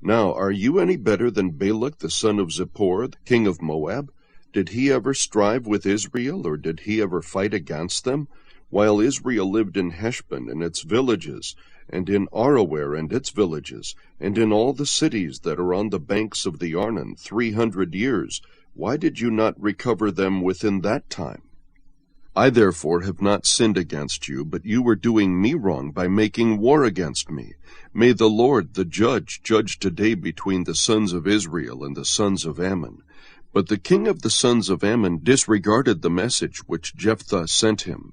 Now are you any better than Balak the son of Zippor, king of Moab? Did he ever strive with Israel, or did he ever fight against them? While Israel lived in Heshbon and its villages, and in Aroer and its villages, and in all the cities that are on the banks of the Arnon 300 years, why did you not recover them within that time? I therefore have not sinned against you, but you were doing me wrong by making war against me. May the Lord, the judge today between the sons of Israel and the sons of Ammon. But the king of the sons of Ammon disregarded the message which Jephthah sent him.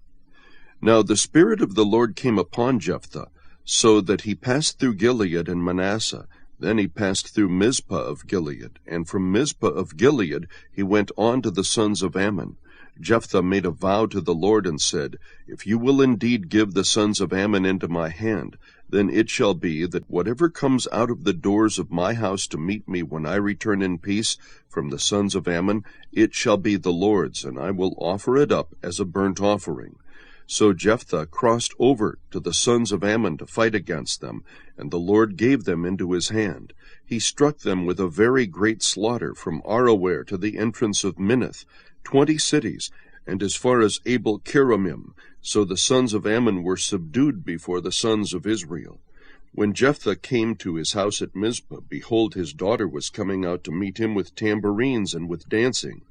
Now the Spirit of the Lord came upon Jephthah, so that he passed through Gilead and Manasseh. Then he passed through Mizpah of Gilead, and from Mizpah of Gilead he went on to the sons of Ammon. Jephthah made a vow to the Lord and said, If you will indeed give the sons of Ammon into my hand, then it shall be that whatever comes out of the doors of my house to meet me when I return in peace from the sons of Ammon, it shall be the Lord's, and I will offer it up as a burnt offering. So Jephthah crossed over to the sons of Ammon to fight against them, and the Lord gave them into his hand. He struck them with a very great slaughter from Aroer to the entrance of Minnith, 20 cities, and as far as Abel Keramim. So the sons of Ammon were subdued before the sons of Israel. When Jephthah came to his house at Mizpah, behold, his daughter was coming out to meet him with tambourines and with dancing.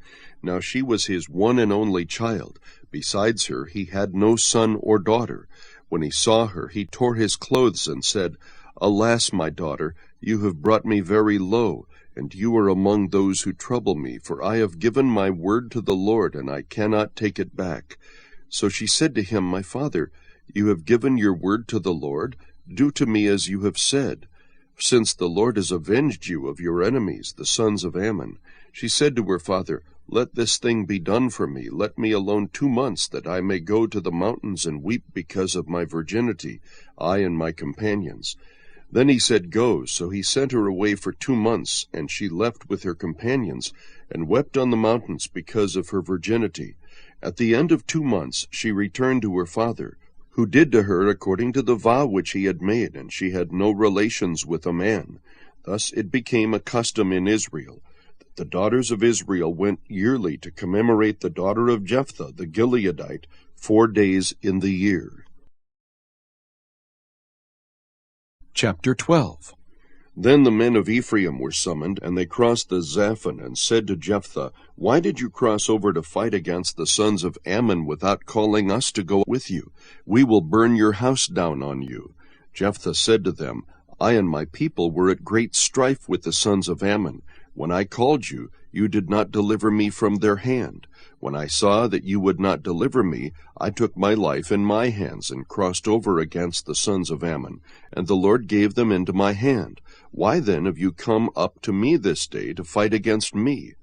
Now she was his one and only child. Besides her he had no son or daughter. When he saw her, he tore his clothes and said, Alas, my daughter, you have brought me very low, and you are among those who trouble me, for I have given my word to the Lord, and I cannot take it back. So she said to him, My father, you have given your word to the Lord. Do to me as you have said. Since the Lord has avenged you of your enemies, the sons of Ammon. She said to her father, Let this thing be done for me. Let me alone 2 months, that I may go to the mountains and weep because of my virginity, I and my companions. Then he said, Go. So he sent her away for 2 months, and she left with her companions, and wept on the mountains because of her virginity. At the end of 2 months she returned to her father, who did to her according to the vow which he had made, and she had no relations with a man. Thus it became a custom in Israel, that the daughters of Israel went yearly to commemorate the daughter of Jephthah the Gileadite 4 days in the year. Chapter 12. Then the men of Ephraim were summoned, and they crossed the Zaphon, and said to Jephthah, Why did you cross over to fight against the sons of Ammon without calling us to go with you? We will burn your house down on you. Jephthah said to them, I and my people were at great strife with the sons of Ammon. When I called you, you did not deliver me from their hand. When I saw that you would not deliver me, I took my life in my hands and crossed over against the sons of Ammon, and the Lord gave them into my hand. Why then have you come up to me this day to fight against me?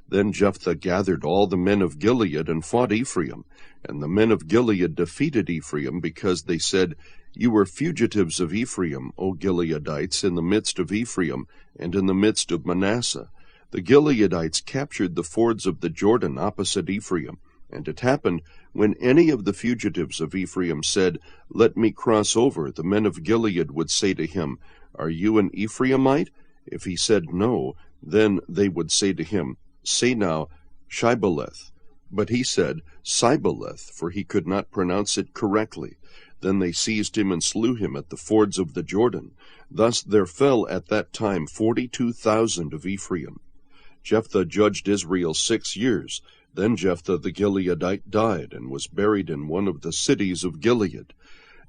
Then Jephthah gathered all the men of Gilead and fought Ephraim. And the men of Gilead defeated Ephraim, because they said, You were fugitives of Ephraim, O Gileadites, in the midst of Ephraim, and in the midst of Manasseh. The Gileadites captured the fords of the Jordan opposite Ephraim. And it happened, when any of the fugitives of Ephraim said, Let me cross over, the men of Gilead would say to him, Are you an Ephraimite? If he said no, then they would say to him, Say now, Shibboleth. But he said, Sibboleth, for he could not pronounce it correctly. Then they seized him and slew him at the fords of the Jordan. Thus there fell at that time 42,000 of Ephraim. Jephthah judged Israel 6 years. Then Jephthah the Gileadite died, and was buried in one of the cities of Gilead.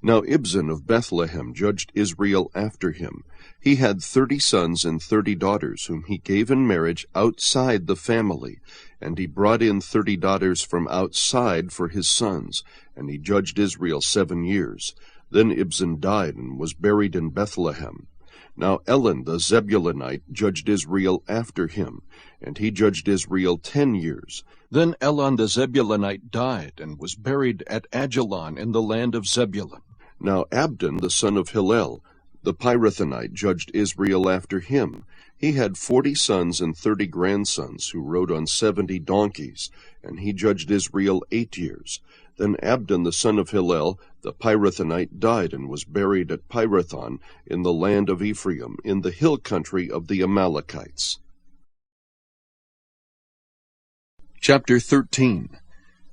Now Ibzan of Bethlehem judged Israel after him. He had 30 sons and 30 daughters, whom he gave in marriage outside the family. And he brought in 30 daughters from outside for his sons, and he judged Israel 7 years. Then Ibzan died, and was buried in Bethlehem. Now Elon the Zebulunite judged Israel after him, and he judged Israel 10 years. Then Elon the Zebulunite died, and was buried at Ajalon in the land of Zebulun. Now Abdon the son of Hillel, the Pirathonite, judged Israel after him. He had 40 sons and 30 grandsons who rode on 70 donkeys, and he judged Israel 8 years. Then Abdon the son of Hillel, the Pirathonite, died and was buried at Pirathon in the land of Ephraim, in the hill country of the Amalekites. Chapter 13.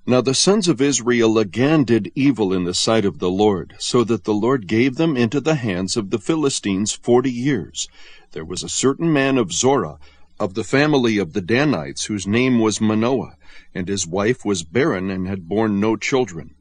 Now the sons of Israel again did evil in the sight of the Lord, so that the Lord gave them into the hands of the Philistines 40 years. There was a certain man of Zorah, of the family of the Danites, whose name was Manoah, and his wife was barren and had borne no children.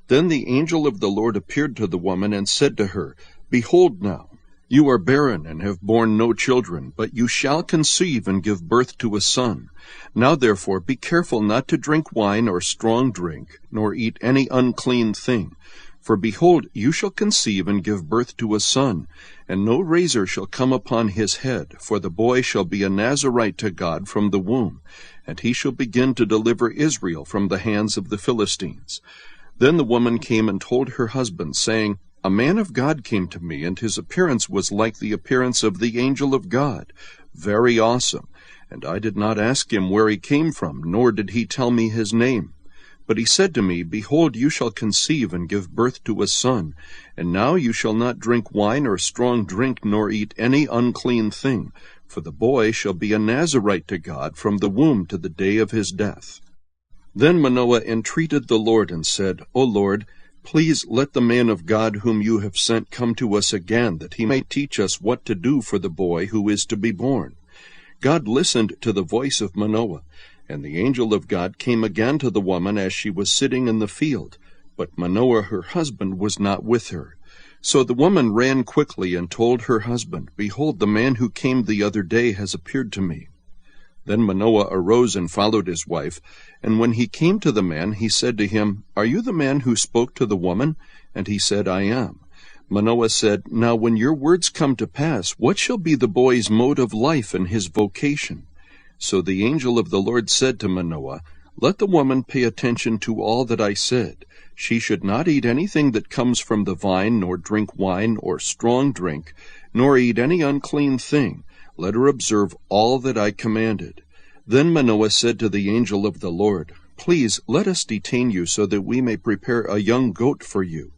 Then the angel of the Lord appeared to the woman and said to her, Behold now, you are barren and have borne no children, but you shall conceive and give birth to a son. Now therefore be careful not to drink wine or strong drink, nor eat any unclean thing. For behold, you shall conceive and give birth to a son, and no razor shall come upon his head, for the boy shall be a Nazirite to God from the womb, and he shall begin to deliver Israel from the hands of the Philistines. Then the woman came and told her husband, saying, A man of God came to me, and his appearance was like the appearance of the angel of God, very awesome. And I did not ask him where he came from, nor did he tell me his name. But he said to me, Behold, you shall conceive and give birth to a son, and now you shall not drink wine or strong drink, nor eat any unclean thing, for the boy shall be a Nazirite to God from the womb to the day of his death. Then Manoah entreated the Lord and said, O Lord, please let the man of God whom you have sent come to us again, that he may teach us what to do for the boy who is to be born. God listened to the voice of Manoah, and the angel of God came again to the woman as she was sitting in the field, but Manoah her husband was not with her. So the woman ran quickly and told her husband, Behold, the man who came the other day has appeared to me. Then Manoah arose and followed his wife, and when he came to the man, he said to him, Are you the man who spoke to the woman? And he said, I am. Manoah said, Now when your words come to pass, what shall be the boy's mode of life and his vocation? So the angel of the Lord said to Manoah, Let the woman pay attention to all that I said. She should not eat anything that comes from the vine, nor drink wine or strong drink, nor eat any unclean thing. Let her observe all that I commanded. Then Manoah said to the angel of the Lord, Please let us detain you so that we may prepare a young goat for you.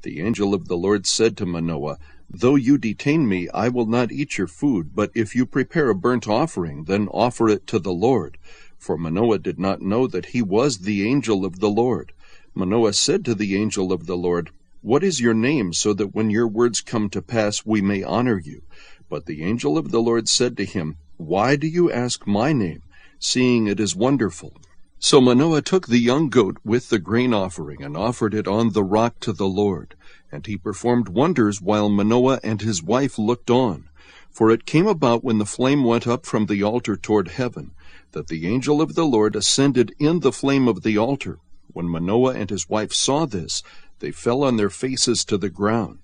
The angel of the Lord said to Manoah, Though you detain me, I will not eat your food, but if you prepare a burnt offering, then offer it to the Lord. For Manoah did not know that he was the angel of the Lord. Manoah said to the angel of the Lord, What is your name, so that when your words come to pass we may honor you? But the angel of the Lord said to him, Why do you ask my name, seeing it is wonderful? So Manoah took the young goat with the grain offering, and offered it on the rock to the Lord. And he performed wonders while Manoah and his wife looked on. For it came about when the flame went up from the altar toward heaven, that the angel of the Lord ascended in the flame of the altar. When Manoah and his wife saw this, they fell on their faces to the ground.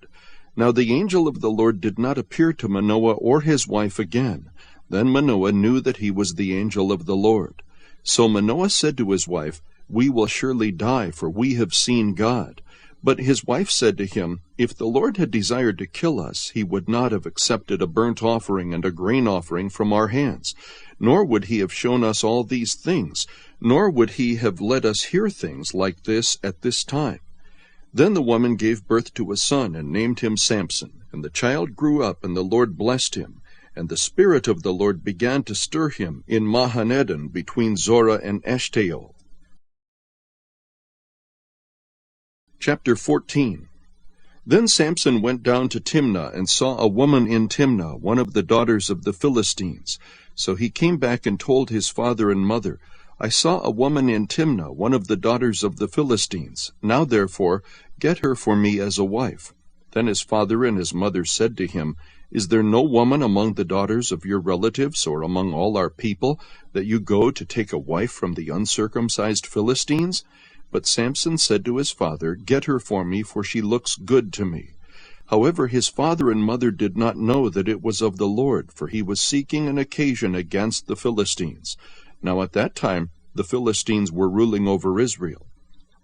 Now the angel of the Lord did not appear to Manoah or his wife again. Then Manoah knew that he was the angel of the Lord. So Manoah said to his wife, We will surely die, for we have seen God. But his wife said to him, If the Lord had desired to kill us, he would not have accepted a burnt offering and a grain offering from our hands, nor would he have shown us all these things, nor would he have let us hear things like this at this time. Then the woman gave birth to a son, and named him Samson. And the child grew up, and the Lord blessed him. And the Spirit of the Lord began to stir him in Mahanedon between Zorah and Eshtaol. Chapter 14. Then Samson went down to Timnah, and saw a woman in Timnah, one of the daughters of the Philistines. So he came back and told his father and mother, I saw a woman in Timnah, one of the daughters of the Philistines. Now therefore get her for me as a wife. Then his father and his mother said to him, Is there no woman among the daughters of your relatives, or among all our people, that you go to take a wife from the uncircumcised Philistines? But Samson said to his father, Get her for me, for she looks good to me. However, his father and mother did not know that it was of the Lord, for he was seeking an occasion against the Philistines. Now at that time the Philistines were ruling over Israel.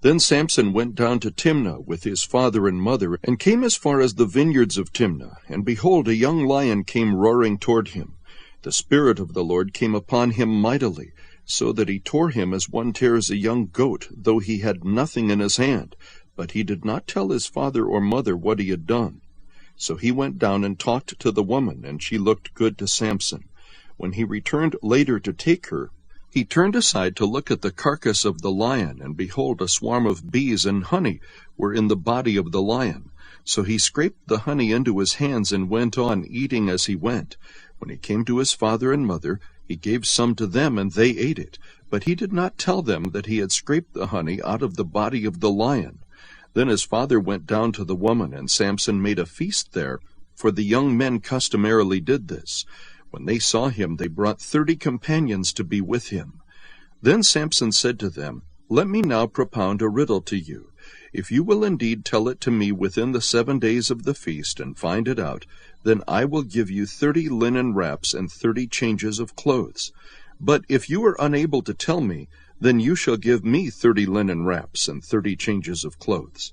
Then Samson went down to Timnah with his father and mother, and came as far as the vineyards of Timnah. And behold, a young lion came roaring toward him. The Spirit of the Lord came upon him mightily, so that he tore him as one tears a young goat, though he had nothing in his hand. But he did not tell his father or mother what he had done. So he went down and talked to the woman, and she looked good to Samson. When he returned later to take her, he turned aside to look at the carcass of the lion, and behold, a swarm of bees and honey were in the body of the lion. So he scraped the honey into his hands and went on, eating as he went. When he came to his father and mother, he gave some to them, and they ate it. But he did not tell them that he had scraped the honey out of the body of the lion. Then his father went down to the woman, and Samson made a feast there, for the young men customarily did this. When they saw him, they brought 30 companions to be with him. Then Samson said to them, "Let me now propound a riddle to you. If you will indeed tell it to me within the 7 days of the feast, and find it out, then I will give you 30 linen wraps and 30 changes of clothes. But if you are unable to tell me, then you shall give me 30 linen wraps and 30 changes of clothes."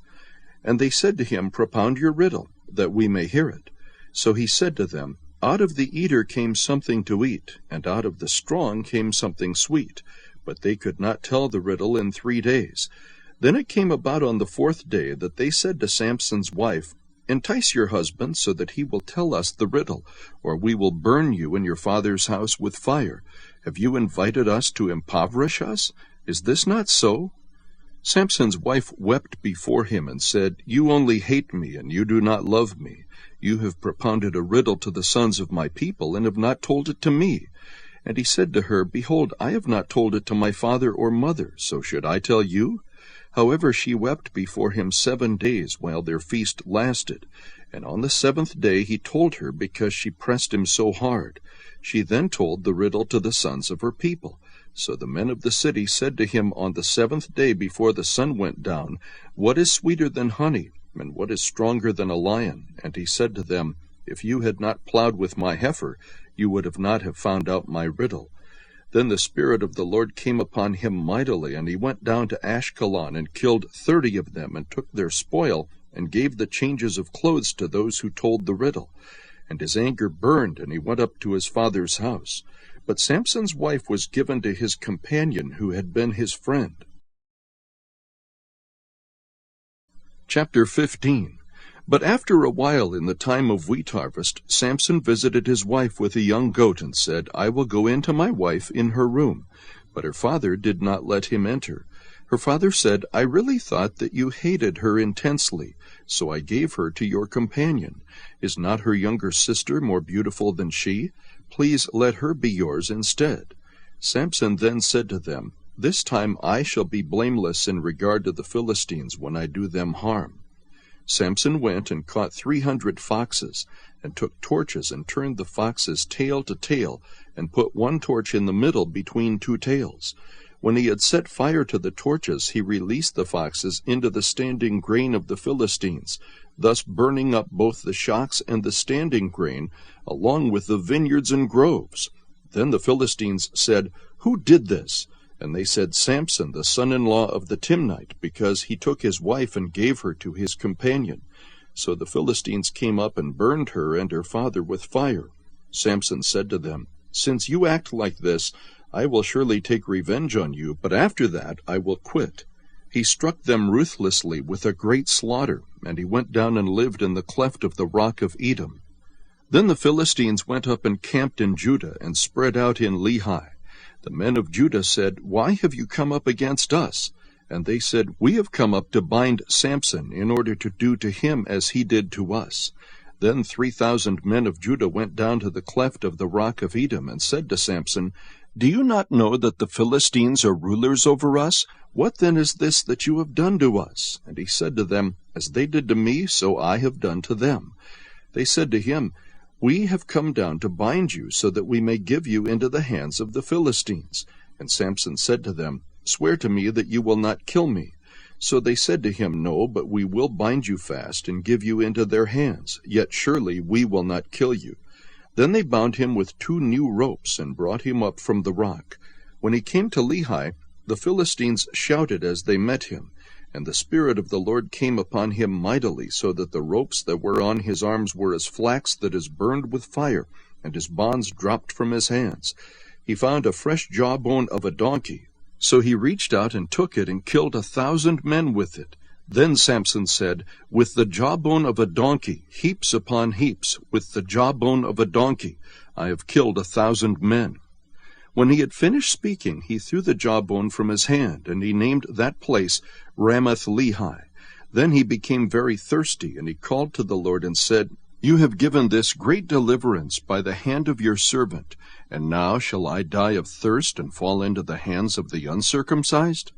And they said to him, "Propound your riddle, that we may hear it." So he said to them, "Out of the eater came something to eat, and out of the strong came something sweet." But they could not tell the riddle in 3 days. Then it came about on the 4th day that they said to Samson's wife, "Entice your husband so that he will tell us the riddle, or we will burn you in your father's house with fire. Have you invited us to impoverish us? Is this not so?" Samson's wife wept before him and said, "You only hate me, and you do not love me. You have propounded a riddle to the sons of my people, and have not told it to me." And he said to her, "Behold, I have not told it to my father or mother, so should I tell you?" However, she wept before him 7 days while their feast lasted. And on the 7th day he told her, because she pressed him so hard. She then told the riddle to the sons of her people. So the men of the city said to him on the 7th day before the sun went down, "What is sweeter than honey, and what is stronger than a lion?" And he said to them, "If you had not plowed with my heifer, you would not have found out my riddle." Then the Spirit of the Lord came upon him mightily, and he went down to Ashkelon and killed 30 of them, and took their spoil, and gave the changes of clothes to those who told the riddle. And his anger burned, and he went up to his father's house. But Samson's wife was given to his companion, who had been his friend. Chapter 15. But after a while, in the time of wheat harvest, Samson visited his wife with a young goat, and said, "I will go in to my wife in her room." But her father did not let him enter. Her father said, "I really thought that you hated her intensely, so I gave her to your companion. Is not her younger sister more beautiful than she? Please let her be yours instead." Samson then said to them, "This time I shall be blameless in regard to the Philistines when I do them harm." Samson went and caught 300 foxes, and took torches and turned the foxes tail to tail, and put one torch in the middle between 2 tails. When he had set fire to the torches, he released the foxes into the standing grain of the Philistines, thus burning up both the shocks and the standing grain, along with the vineyards and groves. Then the Philistines said, "Who did this?" And they said, "Samson, the son-in-law of the Timnite, because he took his wife and gave her to his companion." So the Philistines came up and burned her and her father with fire. Samson said to them, "Since you act like this, I will surely take revenge on you, but after that I will quit." He struck them ruthlessly with a great slaughter, and he went down and lived in the cleft of the rock of Edom. Then the Philistines went up and camped in Judah, and spread out in Lehi. The men of Judah said, "Why have you come up against us?" And they said, "We have come up to bind Samson, in order to do to him as he did to us." Then 3,000 men of Judah went down to the cleft of the rock of Edom, and said to Samson, "Do you not know that the Philistines are rulers over us? What then is this that you have done to us?" And he said to them, "As they did to me, so I have done to them." They said to him, "We have come down to bind you, so that we may give you into the hands of the Philistines." And Samson said to them, "Swear to me that you will not kill me." So they said to him, "No, but we will bind you fast, and give you into their hands, yet surely we will not kill you." Then they bound him with 2 new ropes, and brought him up from the rock. When he came to Lehi, the Philistines shouted as they met him, and the Spirit of the Lord came upon him mightily, so that the ropes that were on his arms were as flax that is burned with fire, and his bonds dropped from his hands. He found a fresh jawbone of a donkey. So he reached out and took it and killed 1,000 men with it. Then Samson said, "With the jawbone of a donkey, heaps upon heaps, with the jawbone of a donkey, I have killed 1,000 men." When he had finished speaking, he threw the jawbone from his hand, and he named that place Ramath-Lehi. Then he became very thirsty, and he called to the Lord and said, "You have given this great deliverance by the hand of your servant, and now shall I die of thirst and fall into the hands of the uncircumcised?"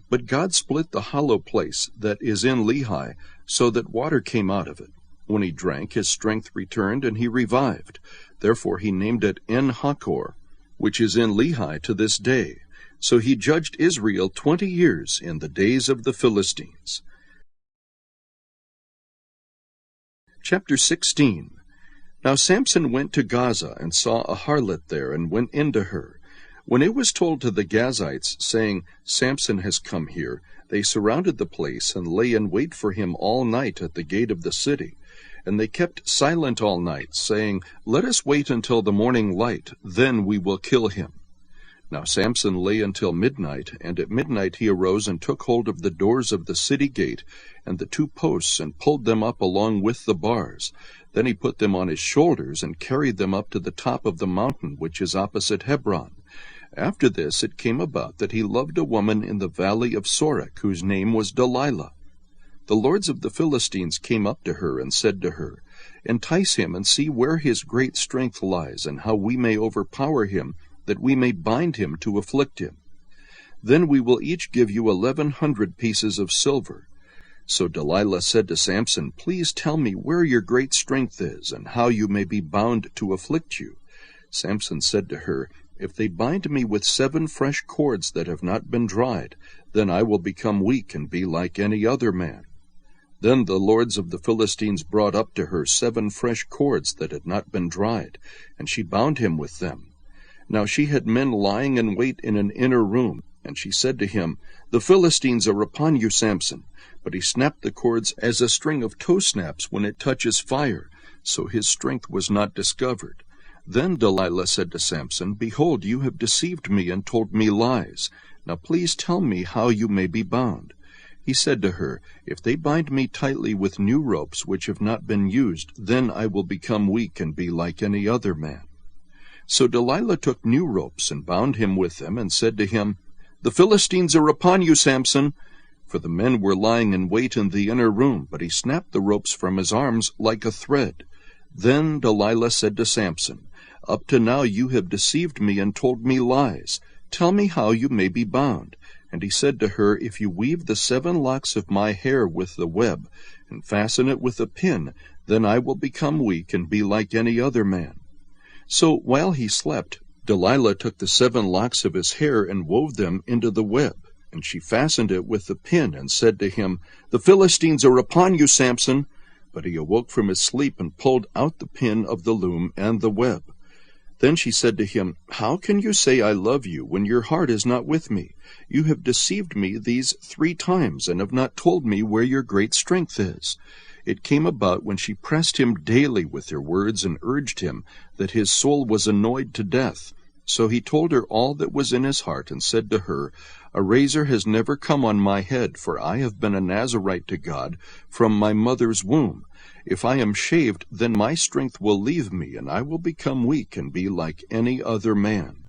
But God split the hollow place that is in Lehi, so that water came out of it. When he drank, his strength returned, and he revived. Therefore he named it En-Hakkor, which is in Lehi to this day. So he judged Israel 20 years in the days of the Philistines. Chapter 16. Now Samson went to Gaza, and saw a harlot there, and went into her. When it was told to the Gazites, saying, "Samson has come here," they surrounded the place, and lay in wait for him all night at the gate of the city. And they kept silent all night, saying, "Let us wait until the morning light, then we will kill him." Now Samson lay until midnight, and at midnight he arose and took hold of the doors of the city gate and the 2 posts, and pulled them up along with the bars. Then he put them on his shoulders, and carried them up to the top of the mountain which is opposite Hebron. After this it came about that he loved a woman in the valley of Sorek, whose name was Delilah. The lords of the Philistines came up to her, and said to her, "Entice him, and see where his great strength lies, and how we may overpower him, that we may bind him to afflict him. Then we will each give you 1,100 pieces of silver." So Delilah said to Samson, "Please tell me where your great strength is, and how you may be bound to afflict you." Samson said to her, "If they bind me with 7 fresh cords that have not been dried, then I will become weak and be like any other man." Then the lords of the Philistines brought up to her 7 fresh cords that had not been dried, and she bound him with them. Now she had men lying in wait in an inner room, and she said to him, "The Philistines are upon you, Samson." But he snapped the cords as a string of tow snaps when it touches fire, so his strength was not discovered. Then Delilah said to Samson, "Behold, you have deceived me and told me lies. Now please tell me how you may be bound." He said to her, "If they bind me tightly with new ropes which have not been used, then I will become weak and be like any other man." So Delilah took new ropes and bound him with them, and said to him, "The Philistines are upon you, Samson." For the men were lying in wait in the inner room, but he snapped the ropes from his arms like a thread. Then Delilah said to Samson, "Up to now you have deceived me and told me lies. Tell me how you may be bound." And he said to her, "If you weave the 7 locks of my hair with the web, and fasten it with a pin, then I will become weak and be like any other man." So while he slept, Delilah took the 7 locks of his hair and wove them into the web, and she fastened it with the pin, and said to him, "The Philistines are upon you, Samson." But he awoke from his sleep and pulled out the pin of the loom and the web. Then she said to him, "How can you say I love you when your heart is not with me? You have deceived me these 3 times, and have not told me where your great strength is." It came about when she pressed him daily with her words and urged him, that his soul was annoyed to death. So he told her all that was in his heart, and said to her, "A razor has never come on my head, for I have been a Nazirite to God from my mother's womb. If I am shaved, then my strength will leave me, and I will become weak and be like any other man."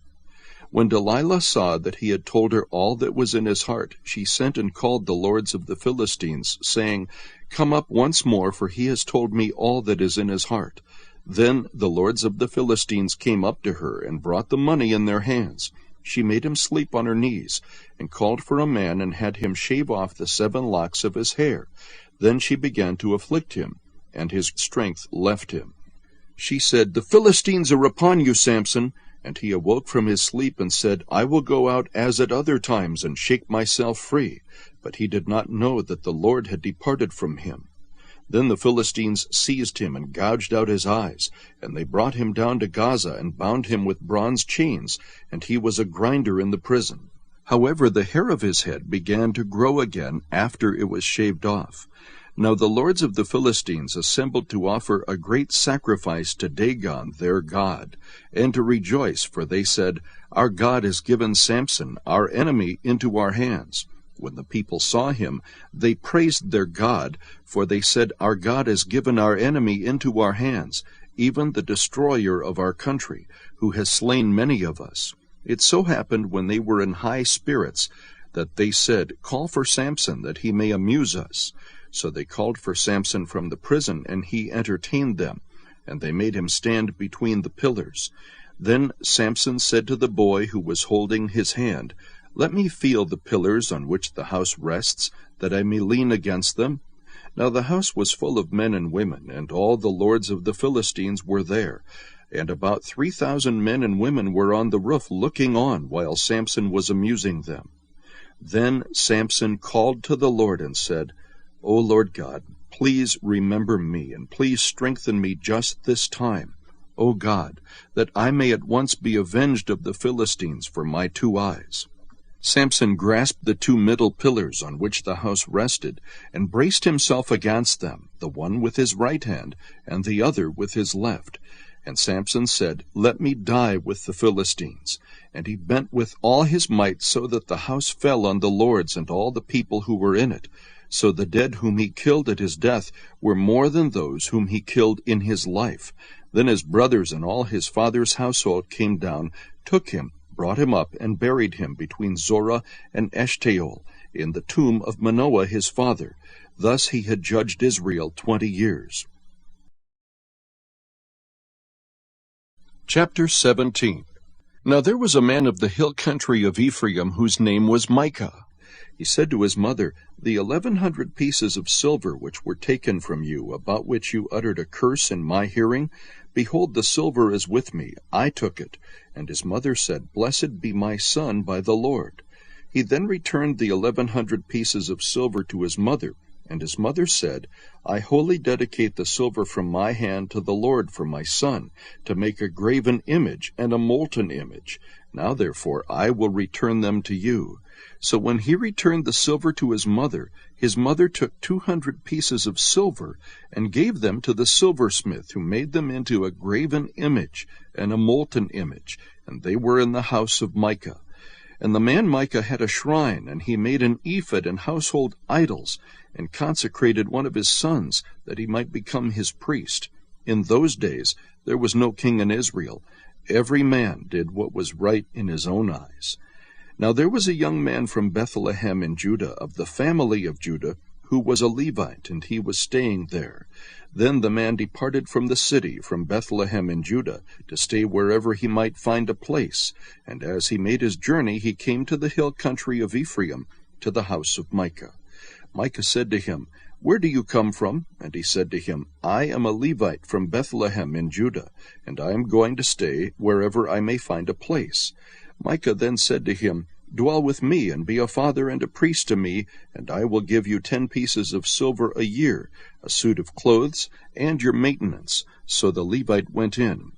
When Delilah saw that he had told her all that was in his heart, she sent and called the lords of the Philistines, saying, "Come up once more, for he has told me all that is in his heart." Then the lords of the Philistines came up to her, and brought the money in their hands. She made him sleep on her knees, and called for a man, and had him shave off the 7 locks of his hair. Then she began to afflict him, and his strength left him. She said, "The Philistines are upon you, Samson." And he awoke from his sleep, and said, "I will go out as at other times, and shake myself free." But he did not know that the Lord had departed from him. Then the Philistines seized him, and gouged out his eyes. And they brought him down to Gaza, and bound him with bronze chains, and he was a grinder in the prison. However, the hair of his head began to grow again after it was shaved off. Now the lords of the Philistines assembled to offer a great sacrifice to Dagon their god, and to rejoice, for they said, Our God has given Samson, our enemy, into our hands. When the people saw him, they praised their God, for they said, Our God has given our enemy into our hands, even the destroyer of our country, who has slain many of us. It so happened, when they were in high spirits, that they said, Call for Samson, that he may amuse us. So they called for Samson from the prison, and he entertained them, and they made him stand between the pillars. Then Samson said to the boy who was holding his hand, Let me feel the pillars on which the house rests, that I may lean against them. Now the house was full of men and women, and all the lords of the Philistines were there. And about 3,000 men and women were on the roof looking on, while Samson was amusing them. Then Samson called to the Lord and said, O Lord God, please remember me, and please strengthen me just this time, O God, that I may at once be avenged of the Philistines for my 2 eyes. Samson grasped the 2 middle pillars on which the house rested, and braced himself against them, the one with his right hand, and the other with his left. And Samson said, Let me die with the Philistines. And he bent with all his might, so that the house fell on the lords and all the people who were in it. So the dead whom he killed at his death were more than those whom he killed in his life. Then his brothers and all his father's household came down, took him, brought him up, and buried him between Zorah and Eshtaol, in the tomb of Manoah his father. Thus he had judged Israel 20 years. Chapter 17. Now there was a man of the hill country of Ephraim whose name was Micah. He said to his mother, The 1,100 pieces of silver which were taken from you, about which you uttered a curse in my hearing, behold, the silver is with me. I took it. And his mother said, Blessed be my son by the Lord. He then returned the 1,100 pieces of silver to his mother, and his mother said, I wholly dedicate the silver from my hand to the Lord for my son, to make a graven image and a molten image. Now therefore I will return them to you. So when he returned the silver to his mother took 200 pieces of silver, and gave them to the silversmith, who made them into a graven image and a molten image, and they were in the house of Micah. And the man Micah had a shrine, and he made an ephod and household idols, and consecrated one of his sons, that he might become his priest. In those days there was no king in Israel. Every man did what was right in his own eyes. Now there was a young man from Bethlehem in Judah, of the family of Judah, who was a Levite, and he was staying there. Then the man departed from the city, from Bethlehem in Judah, to stay wherever he might find a place. And as he made his journey, he came to the hill country of Ephraim, to the house of Micah. Micah said to him, Where do you come from? And he said to him, I am a Levite from Bethlehem in Judah, and I am going to stay wherever I may find a place. Micah then said to him, Dwell with me, and be a father and a priest to me, and I will give you 10 pieces of silver a year, a suit of clothes, and your maintenance. So the Levite went in.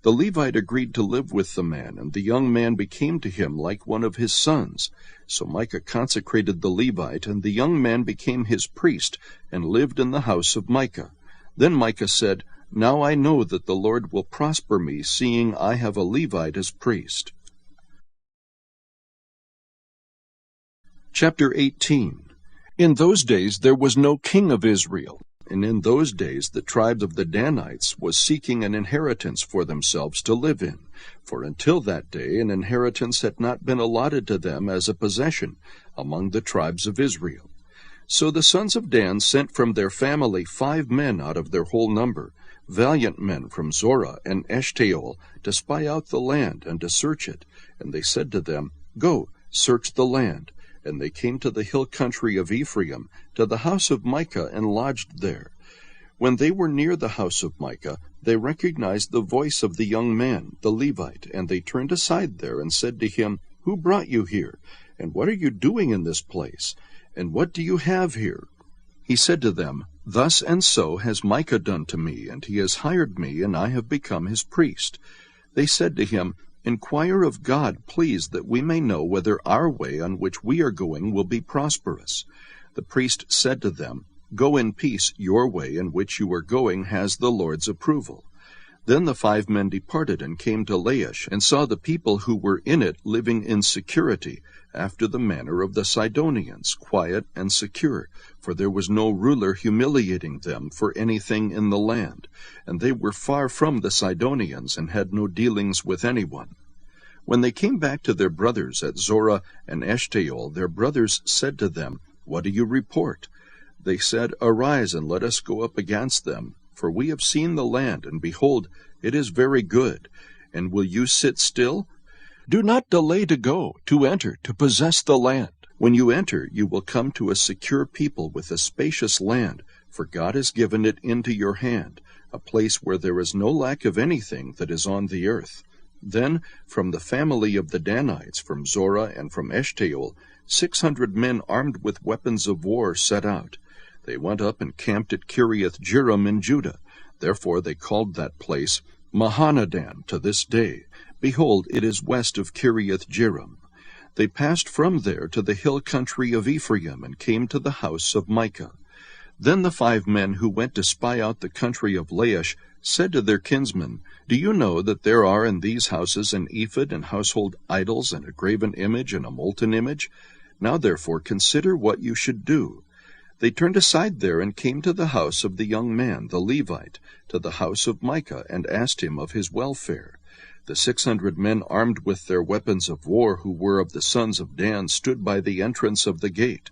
The Levite agreed to live with the man, and the young man became to him like one of his sons. So Micah consecrated the Levite, and the young man became his priest, and lived in the house of Micah. Then Micah said, Now I know that the Lord will prosper me, seeing I have a Levite as priest. Chapter 18. In those days there was no king of Israel, and in those days the tribe of the Danites was seeking an inheritance for themselves to live in, for until that day an inheritance had not been allotted to them as a possession among the tribes of Israel. So the sons of Dan sent from their family 5 men out of their whole number, valiant men from Zorah and Eshtaol, to spy out the land and to search it. And they said to them, Go, search the land. And they came to the hill country of Ephraim, to the house of Micah, and lodged there. When they were near the house of Micah, they recognized the voice of the young man, the Levite, and they turned aside there and said to him, Who brought you here? And what are you doing in this place? And what do you have here? He said to them, Thus and so has Micah done to me, and he has hired me, and I have become his priest. They said to him, Inquire of God, please, that we may know whether our way on which we are going will be prosperous. The priest said to them, Go in peace, your way in which you are going has the Lord's approval. Then the 5 men departed and came to Laish, and saw the people who were in it living in security, after the manner of the Sidonians, quiet and secure, for there was no ruler humiliating them for anything in the land, and they were far from the Sidonians, and had no dealings with anyone. When they came back to their brothers at Zorah and Eshtaol, their brothers said to them, What do you report? They said, Arise, and let us go up against them, for we have seen the land, and behold, it is very good. And will you sit still? Do not delay to go, to enter, to possess the land. When you enter, you will come to a secure people with a spacious land, for God has given it into your hand, a place where there is no lack of anything that is on the earth. Then, from the family of the Danites, from Zorah and from Eshtaol, 600 men armed with weapons of war set out. They went up and camped at Kiriath-Jearim in Judah. Therefore they called that place Mahanadan to this day. Behold, it is west of Kiriath-Jearim. They passed from there to the hill country of Ephraim, and came to the house of Micah. Then the 5 men who went to spy out the country of Laish said to their kinsmen, Do you know that there are in these houses an ephod and household idols, and a graven image and a molten image? Now therefore consider what you should do. They turned aside there, and came to the house of the young man, the Levite, to the house of Micah, and asked him of his welfare. The 600 men armed with their weapons of war, who were of the sons of Dan, stood by the entrance of the gate.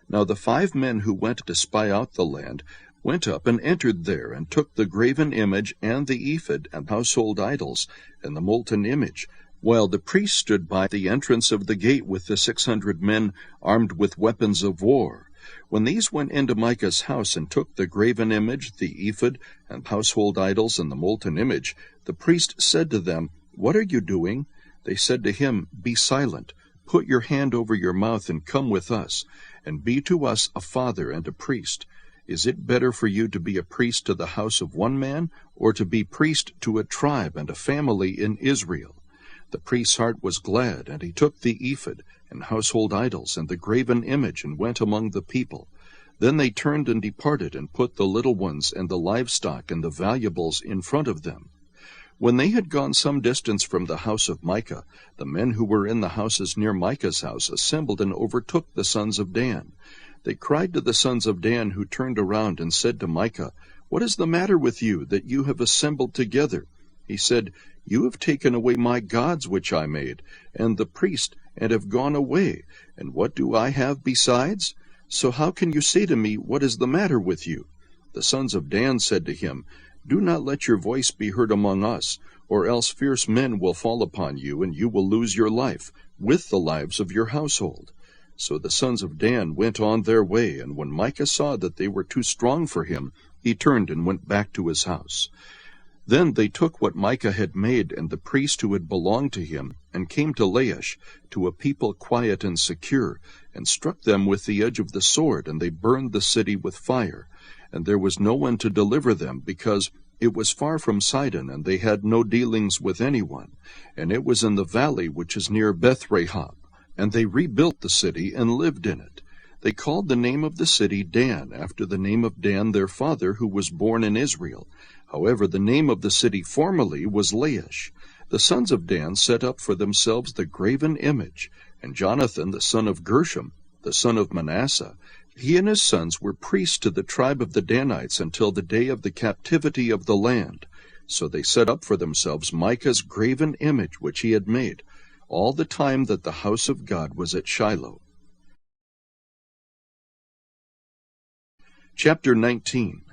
Now the 5 men who went to spy out the land went up and entered there, and took the graven image, and the ephod, and household idols, and the molten image, while the priest stood by the entrance of the gate with the 600 men armed with weapons of war. When these went into Micah's house, and took the graven image, the ephod, and household idols, and the molten image, the priest said to them, What are you doing? They said to him, Be silent, put your hand over your mouth, and come with us, and be to us a father and a priest. Is it better for you to be a priest to the house of one man, or to be priest to a tribe and a family in Israel? The priest's heart was glad, and he took the ephod, and household idols, and the graven image, and went among the people. Then they turned and departed, and put the little ones, and the livestock, and the valuables in front of them. When they had gone some distance from the house of Micah, the men who were in the houses near Micah's house assembled and overtook the sons of Dan. They cried to the sons of Dan, who turned around and said to Micah, What is the matter with you, that you have assembled together? He said, You have taken away my gods which I made, and the priest, and have gone away. And what do I have besides? So how can you say to me, What is the matter with you? The sons of Dan said to him, Do not let your voice be heard among us, or else fierce men will fall upon you, and you will lose your life, with the lives of your household. So the sons of Dan went on their way, and when Micah saw that they were too strong for him, he turned and went back to his house. Then they took what Micah had made, and the priest who had belonged to him, and came to Laish, to a people quiet and secure, and struck them with the edge of the sword, and they burned the city with fire. And there was no one to deliver them, because it was far from Sidon, and they had no dealings with anyone. And it was in the valley which is near Beth-Rahab. And they rebuilt the city, and lived in it. They called the name of the city Dan, after the name of Dan their father, who was born in Israel. However, the name of the city formerly was Laish. The sons of Dan set up for themselves the graven image, and Jonathan the son of Gershom, the son of Manasseh, he and his sons were priests to the tribe of the Danites until the day of the captivity of the land. So they set up for themselves Micah's graven image which he had made, all the time that the house of God was at Shiloh. Chapter 19.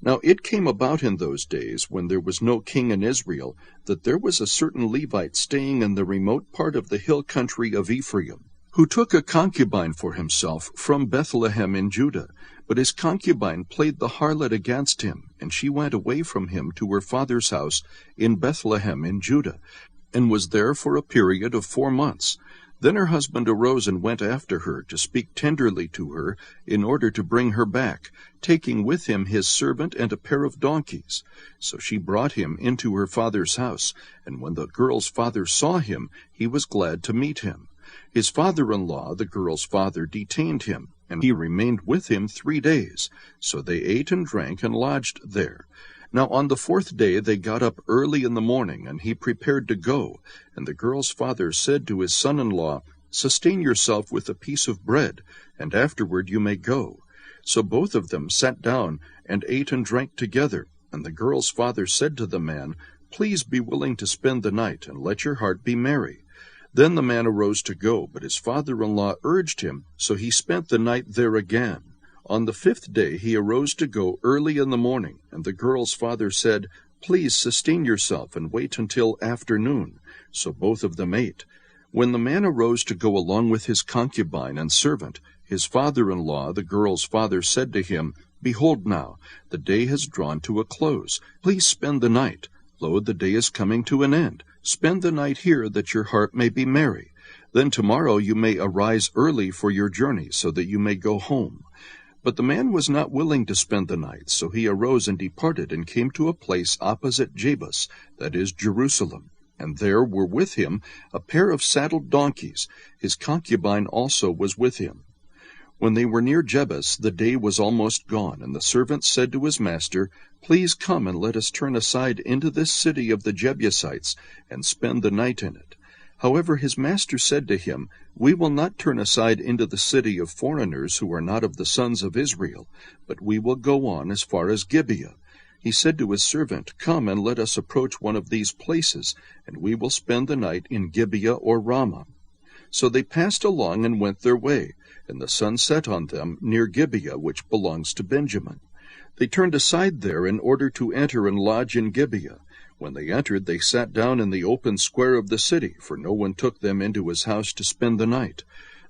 Now it came about in those days, when there was no king in Israel, that there was a certain Levite staying in the remote part of the hill country of Ephraim, who took a concubine for himself from Bethlehem in Judah. But his concubine played the harlot against him, and she went away from him to her father's house in Bethlehem in Judah, and was there for a period of 4 months. Then her husband arose and went after her, to speak tenderly to her, in order to bring her back, taking with him his servant and a pair of donkeys. So she brought him into her father's house, and when the girl's father saw him, he was glad to meet him. His father-in-law, the girl's father, detained him, and he remained with him 3 days. So they ate and drank and lodged there. Now on the 4th day they got up early in the morning, and he prepared to go. And the girl's father said to his son-in-law, "Sustain yourself with a piece of bread, and afterward you may go." So both of them sat down and ate and drank together. And the girl's father said to the man, "Please be willing to spend the night, and let your heart be merry." Then the man arose to go, but his father-in-law urged him, so he spent the night there again. On the 5th day he arose to go early in the morning, and the girl's father said, "Please sustain yourself and wait until afternoon." So both of them ate. When the man arose to go along with his concubine and servant, his father-in-law, the girl's father, said to him, "Behold now, the day has drawn to a close. Please spend the night. Lo, the day is coming to an end. Spend the night here, that your heart may be merry. Then tomorrow you may arise early for your journey, so that you may go home." But the man was not willing to spend the night, so he arose and departed, and came to a place opposite Jebus, that is, Jerusalem. And there were with him a pair of saddled donkeys. His concubine also was with him. When they were near Jebus, the day was almost gone, and the servant said to his master, "Please come and let us turn aside into this city of the Jebusites, and spend the night in it." However, his master said to him, "We will not turn aside into the city of foreigners who are not of the sons of Israel, but we will go on as far as Gibeah." He said to his servant, "Come and let us approach one of these places, and we will spend the night in Gibeah or Ramah." So they passed along and went their way, and the sun set on them near Gibeah, which belongs to Benjamin. They turned aside there in order to enter and lodge in Gibeah. When they entered, they sat down in the open square of the city, for no one took them into his house to spend the night.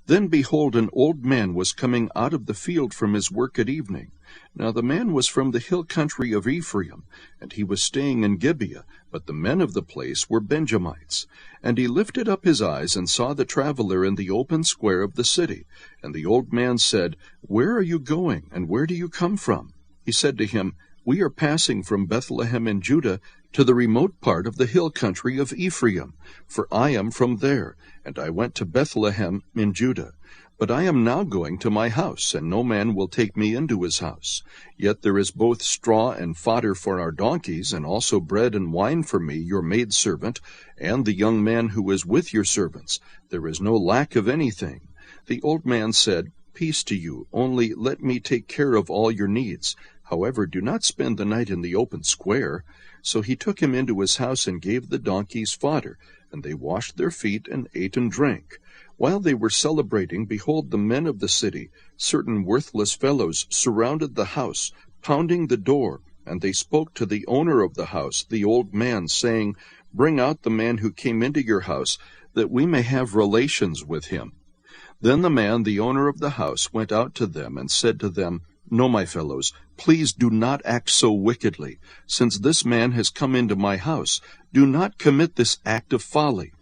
Then, behold, an old man was coming out of the field from his work at evening. Now the man was from the hill country of Ephraim, and he was staying in Gibeah, but the men of the place were Benjamites. And he lifted up his eyes and saw the traveler in the open square of the city. And the old man said, "Where are you going, and where do you come from?" He said to him, "We are passing from Bethlehem in Judah to the remote part of the hill country of Ephraim, for I am from there, and I went to Bethlehem in Judah. But I am now going to my house, and no man will take me into his house. Yet there is both straw and fodder for our donkeys, and also bread and wine for me, your maidservant, and the young man who is with your servants. There is no lack of anything." The old man said, "Peace to you, only let me take care of all your needs. However, do not spend the night in the open square." So he took him into his house and gave the donkeys fodder, and they washed their feet and ate and drank. While they were celebrating, behold, the men of the city, certain worthless fellows, surrounded the house, pounding the door, and they spoke to the owner of the house, the old man, saying, "Bring out the man who came into your house, that we may have relations with him." Then the man, the owner of the house, went out to them and said to them, "No, my fellows, please do not act so wickedly. Since this man has come into my house, do not commit this act of folly.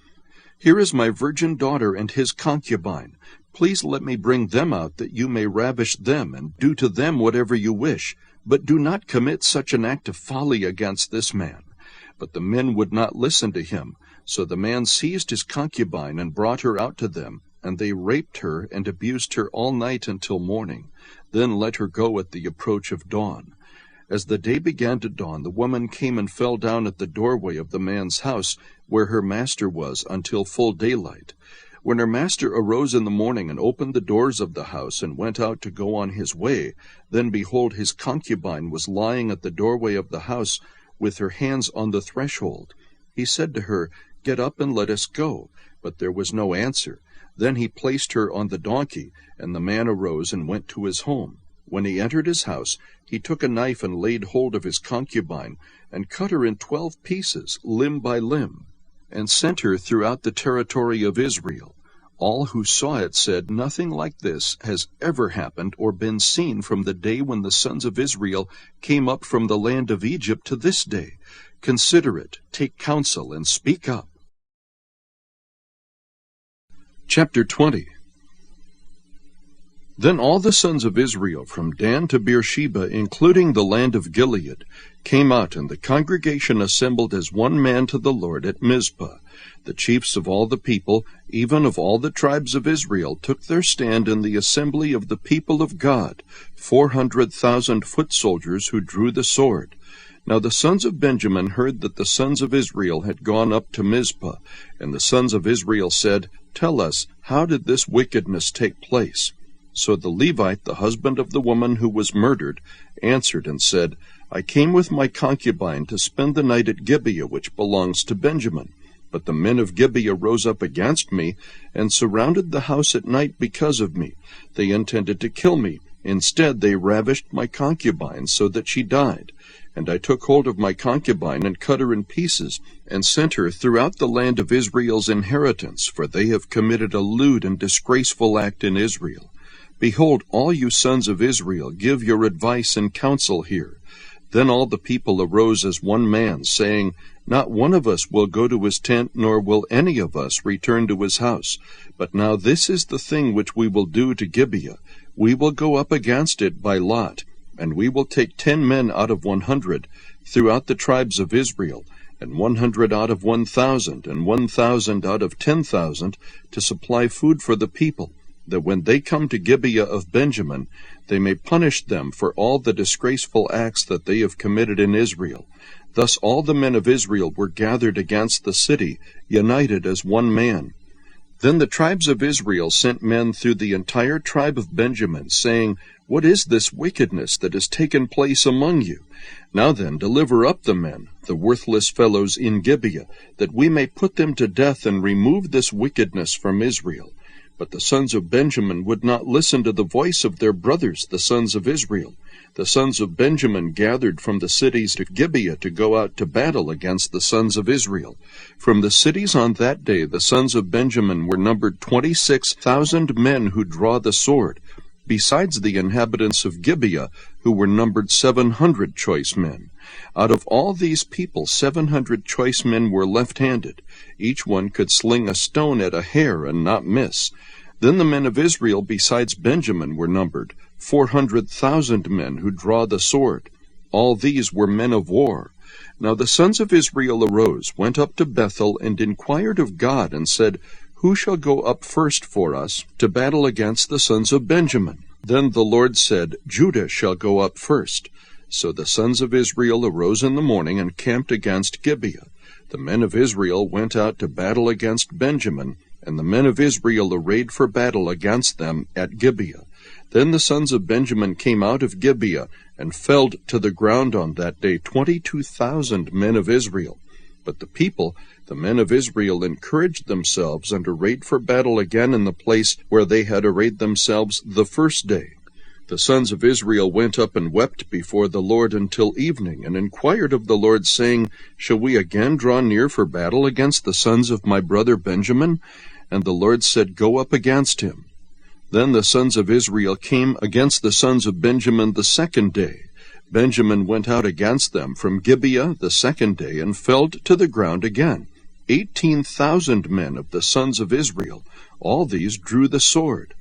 Here is my virgin daughter and his concubine. Please let me bring them out, that you may ravish them, and do to them whatever you wish. But do not commit such an act of folly against this man." But the men would not listen to him. So the man seized his concubine and brought her out to them, and they raped her and abused her all night until morning, then let her go at the approach of dawn. As the day began to dawn, the woman came and fell down at the doorway of the man's house, where her master was, until full daylight. When her master arose in the morning and opened the doors of the house and went out to go on his way, then behold, his concubine was lying at the doorway of the house with her hands on the threshold. He said to her, "Get up and let us go." But there was no answer. Then he placed her on the donkey, and the man arose and went to his home. When he entered his house, he took a knife and laid hold of his concubine, and cut her in 12 pieces, limb by limb, and sent her throughout the territory of Israel. All who saw it said, "Nothing like this has ever happened or been seen from the day when the sons of Israel came up from the land of Egypt to this day. Consider it, take counsel, and speak up." Chapter 20. Then all the sons of Israel from Dan to Beersheba, including the land of Gilead, came out, and the congregation assembled as one man to the Lord at Mizpah. The chiefs of all the people, even of all the tribes of Israel, took their stand in the assembly of the people of God, 400,000 foot soldiers who drew the sword. Now the sons of Benjamin heard that the sons of Israel had gone up to Mizpah, and the sons of Israel said, "Tell us, how did this wickedness take place?" So the Levite, the husband of the woman who was murdered, answered and said, "I came with my concubine to spend the night at Gibeah, which belongs to Benjamin. But the men of Gibeah rose up against me and surrounded the house at night because of me. They intended to kill me. Instead, they ravished my concubine so that she died. And I took hold of my concubine and cut her in pieces, and sent her throughout the land of Israel's inheritance, for they have committed a lewd and disgraceful act in Israel. Behold, all you sons of Israel, give your advice and counsel here." Then all the people arose as one man, saying, "Not one of us will go to his tent, nor will any of us return to his house. But now this is the thing which we will do to Gibeah. We will go up against it by lot, and we will take 10 men out of 100 throughout the tribes of Israel, and 100 out of 1,000, and 1,000 out of 10,000, to supply food for the people, that when they come to Gibeah of Benjamin, they may punish them for all the disgraceful acts that they have committed in Israel." Thus all the men of Israel were gathered against the city, united as one man. Then the tribes of Israel sent men through the entire tribe of Benjamin, saying, "What is this wickedness that has taken place among you? Now then, deliver up the men, the worthless fellows in Gibeah, that we may put them to death and remove this wickedness from Israel." But the sons of Benjamin would not listen to the voice of their brothers, the sons of Israel. The sons of Benjamin gathered from the cities to Gibeah to go out to battle against the sons of Israel. From the cities on that day the sons of Benjamin were numbered 26,000 men who draw the sword, besides the inhabitants of Gibeah, who were numbered 700 choice men. Out of all these people 700 choice men were left-handed. Each one could sling a stone at a hair and not miss. Then the men of Israel besides Benjamin were numbered 400,000 men who draw the sword. All these were men of war. Now the sons of Israel arose, went up to Bethel, and inquired of God, and said, "Who shall go up first for us to battle against the sons of Benjamin?" Then the Lord said, "Judah shall go up first." So the sons of Israel arose in the morning and camped against Gibeah. The men of Israel went out to battle against Benjamin, and the men of Israel arrayed for battle against them at Gibeah. Then the sons of Benjamin came out of Gibeah, and felled to the ground on that day 22,000 men of Israel. But the people, the men of Israel, encouraged themselves, and arrayed for battle again in the place where they had arrayed themselves the first day. The sons of Israel went up and wept before the Lord until evening, and inquired of the Lord, saying, "Shall we again draw near for battle against the sons of my brother Benjamin?" And the Lord said, "Go up against him." Then the sons of Israel came against the sons of Benjamin the second day. Benjamin went out against them from Gibeah the second day, and felled to the ground again 18,000 men of the sons of Israel. All these drew the sword.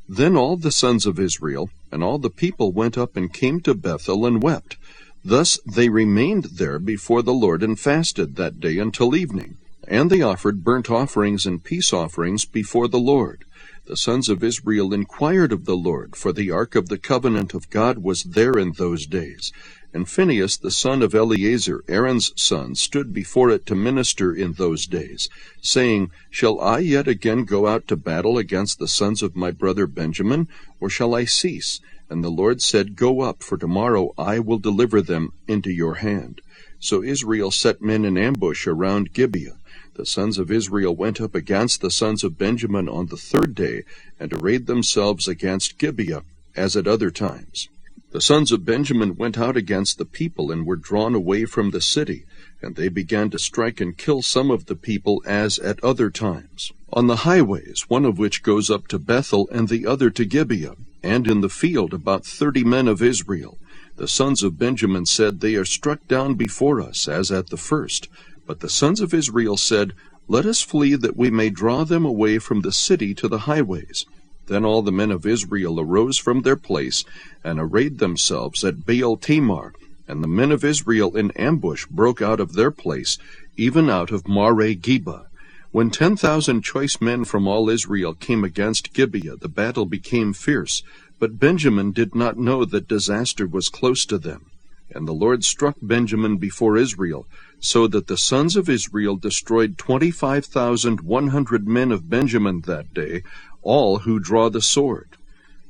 Then all the sons of Israel and all the people went up and came to Bethel and wept. Thus they remained there before the Lord and fasted that day until evening. And they offered burnt offerings and peace offerings before the Lord. The sons of Israel inquired of the Lord, for the ark of the covenant of God was there in those days. And Phinehas the son of Eleazar, Aaron's son, stood before it to minister in those days, saying, "Shall I yet again go out to battle against the sons of my brother Benjamin, or shall I cease?" And the Lord said, "Go up, for tomorrow I will deliver them into your hand." So Israel set men in ambush around Gibeah. The sons of Israel went up against the sons of Benjamin on the third day, and arrayed themselves against Gibeah, as at other times. The sons of Benjamin went out against the people, and were drawn away from the city, and they began to strike and kill some of the people, as at other times. On the highways, one of which goes up to Bethel, and the other to Gibeah, and in the field about 30 men of Israel. The sons of Benjamin said, "They are struck down before us, as at the first." But the sons of Israel said, "Let us flee, that we may draw them away from the city to the highways." Then all the men of Israel arose from their place, and arrayed themselves at Baal Tamar. And the men of Israel in ambush broke out of their place, even out of Mare Geba. When 10,000 choice men from all Israel came against Gibeah, the battle became fierce. But Benjamin did not know that disaster was close to them. And the Lord struck Benjamin before Israel, so that the sons of Israel destroyed 25,100 men of Benjamin that day, all who draw the sword.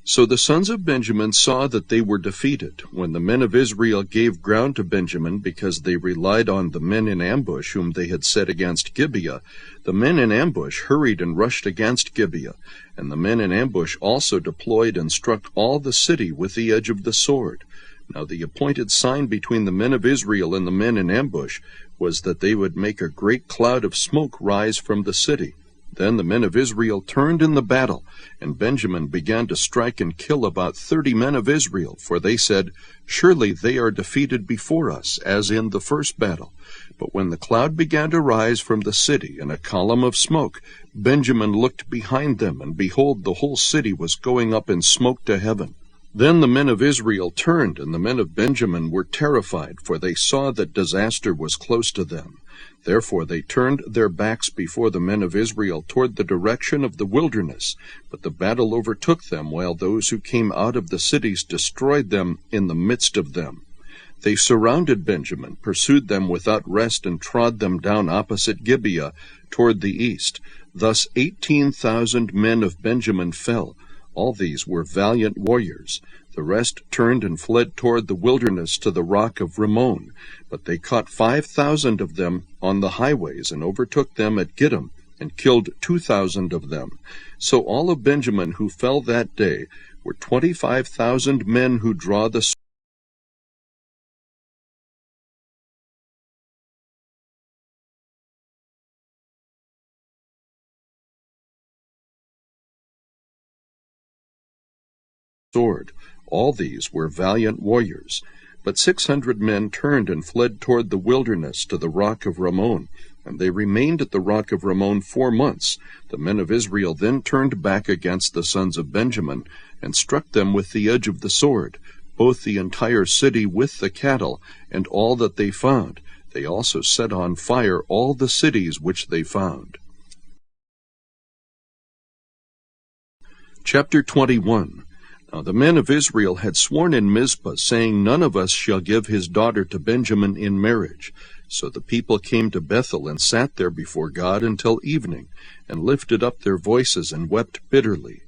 So the sons of Benjamin saw that they were defeated, when the men of Israel gave ground to Benjamin, because they relied on the men in ambush whom they had set against Gibeah. The men in ambush hurried and rushed against Gibeah, and the men in ambush also deployed and struck all the city with the edge of the sword. Now the appointed sign between the men of Israel and the men in ambush was that they would make a great cloud of smoke rise from the city. Then the men of Israel turned in the battle, and Benjamin began to strike and kill about 30 men of Israel, for they said, "Surely they are defeated before us, as in the first battle." But when the cloud began to rise from the city in a column of smoke, Benjamin looked behind them, and behold, the whole city was going up in smoke to heaven. Then the men of Israel turned, and the men of Benjamin were terrified, for they saw that disaster was close to them. Therefore they turned their backs before the men of Israel toward the direction of the wilderness. But the battle overtook them, while those who came out of the cities destroyed them in the midst of them. They surrounded Benjamin, pursued them without rest, and trod them down opposite Gibeah toward the east. Thus 18,000 men of Benjamin fell. All these were valiant warriors. The rest turned and fled toward the wilderness to the rock of Rimmon. But they caught 5,000 of them on the highways, and overtook them at Gittim, and killed 2,000 of them. So all of Benjamin who fell that day were 25,000 men who draw the sword. All these were valiant warriors. But 600 men turned and fled toward the wilderness to the rock of Rimmon, and they remained at the rock of Rimmon 4 months. The men of Israel then turned back against the sons of Benjamin, and struck them with the edge of the sword, both the entire city with the cattle, and all that they found. They also set on fire all the cities which they found. Chapter 21. Now the men of Israel had sworn in Mizpah, saying, "None of us shall give his daughter to Benjamin in marriage." So the people came to Bethel, and sat there before God until evening, and lifted up their voices, and wept bitterly.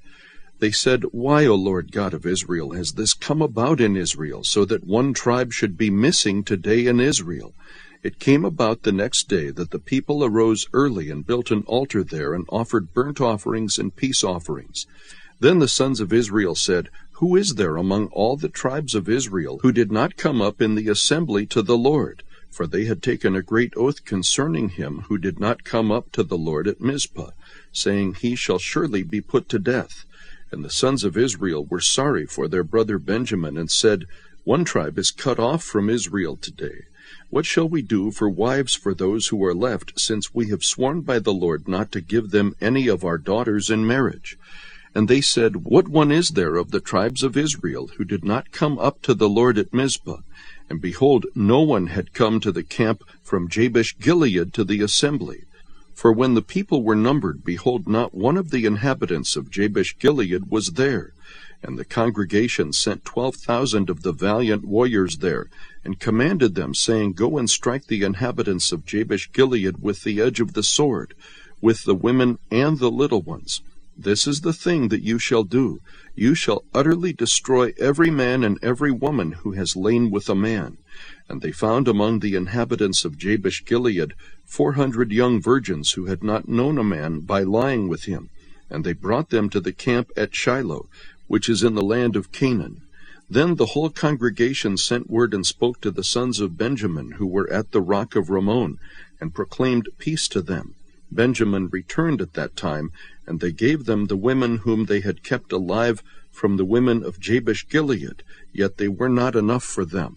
They said, "Why, O Lord God of Israel, has this come about in Israel, so that one tribe should be missing today in Israel?" It came about the next day that the people arose early, and built an altar there, and offered burnt offerings and peace offerings. Then the sons of Israel said, "Who is there among all the tribes of Israel who did not come up in the assembly to the Lord?" For they had taken a great oath concerning him who did not come up to the Lord at Mizpah, saying, "He shall surely be put to death." And the sons of Israel were sorry for their brother Benjamin, and said, "One tribe is cut off from Israel today. What shall we do for wives for those who are left, since we have sworn by the Lord not to give them any of our daughters in marriage?" And they said, "What one is there of the tribes of Israel who did not come up to the Lord at Mizpah?" And behold, no one had come to the camp from Jabesh Gilead to the assembly. For when the people were numbered, behold, not one of the inhabitants of Jabesh Gilead was there. And the congregation sent 12,000 of the valiant warriors there, and commanded them, saying, "Go and strike the inhabitants of Jabesh Gilead with the edge of the sword, with the women and the little ones. This is the thing that you shall do. You shall utterly destroy every man and every woman who has lain with a man." And they found among the inhabitants of Jabesh Gilead 400 young virgins who had not known a man by lying with him. And they brought them to the camp at Shiloh, which is in the land of Canaan. Then the whole congregation sent word and spoke to the sons of Benjamin who were at the rock of Rimmon, and proclaimed peace to them. Benjamin returned at that time, and they gave them the women whom they had kept alive from the women of Jabesh Gilead, yet they were not enough for them.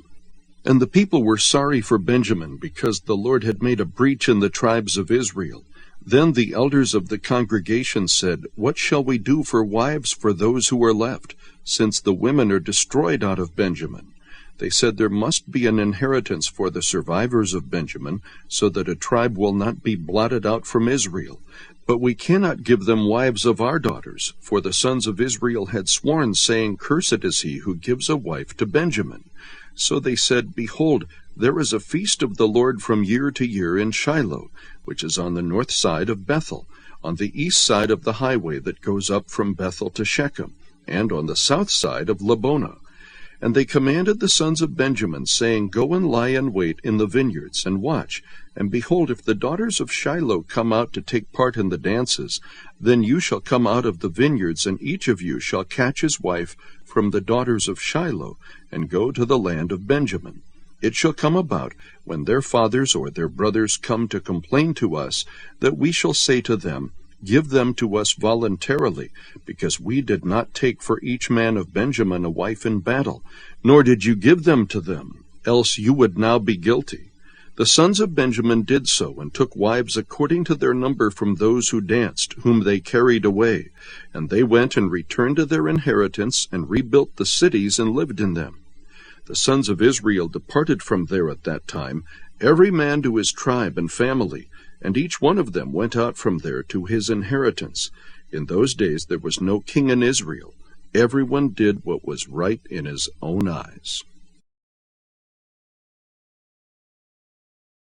And the people were sorry for Benjamin, because the Lord had made a breach in the tribes of Israel. Then the elders of the congregation said, "What shall we do for wives for those who are left, since the women are destroyed out of Benjamin?" They said there must be an inheritance for the survivors of Benjamin, so that a tribe will not be blotted out from Israel. But we cannot give them wives of our daughters, for the sons of Israel had sworn, saying, "Cursed is he who gives a wife to Benjamin." So they said, "Behold, there is a feast of the Lord from year to year in Shiloh, which is on the north side of Bethel, on the east side of the highway that goes up from Bethel to Shechem, and on the south side of Lebonah." And they commanded the sons of Benjamin, saying, "Go and lie in wait in the vineyards, and watch. And behold, if the daughters of Shiloh come out to take part in the dances, then you shall come out of the vineyards, and each of you shall catch his wife from the daughters of Shiloh, and go to the land of Benjamin. It shall come about, when their fathers or their brothers come to complain to us, that we shall say to them, 'Give them to us voluntarily, because we did not take for each man of Benjamin a wife in battle, nor did you give them to them, else you would now be guilty.' The sons of Benjamin did so, and took wives according to their number from those who danced, whom they carried away. And they went and returned to their inheritance, and rebuilt the cities and lived in them. The sons of Israel departed from there at that time, every man to his tribe and family, and each one of them went out from there to his inheritance. In those days there was no king in Israel. Everyone did what was right in his own eyes.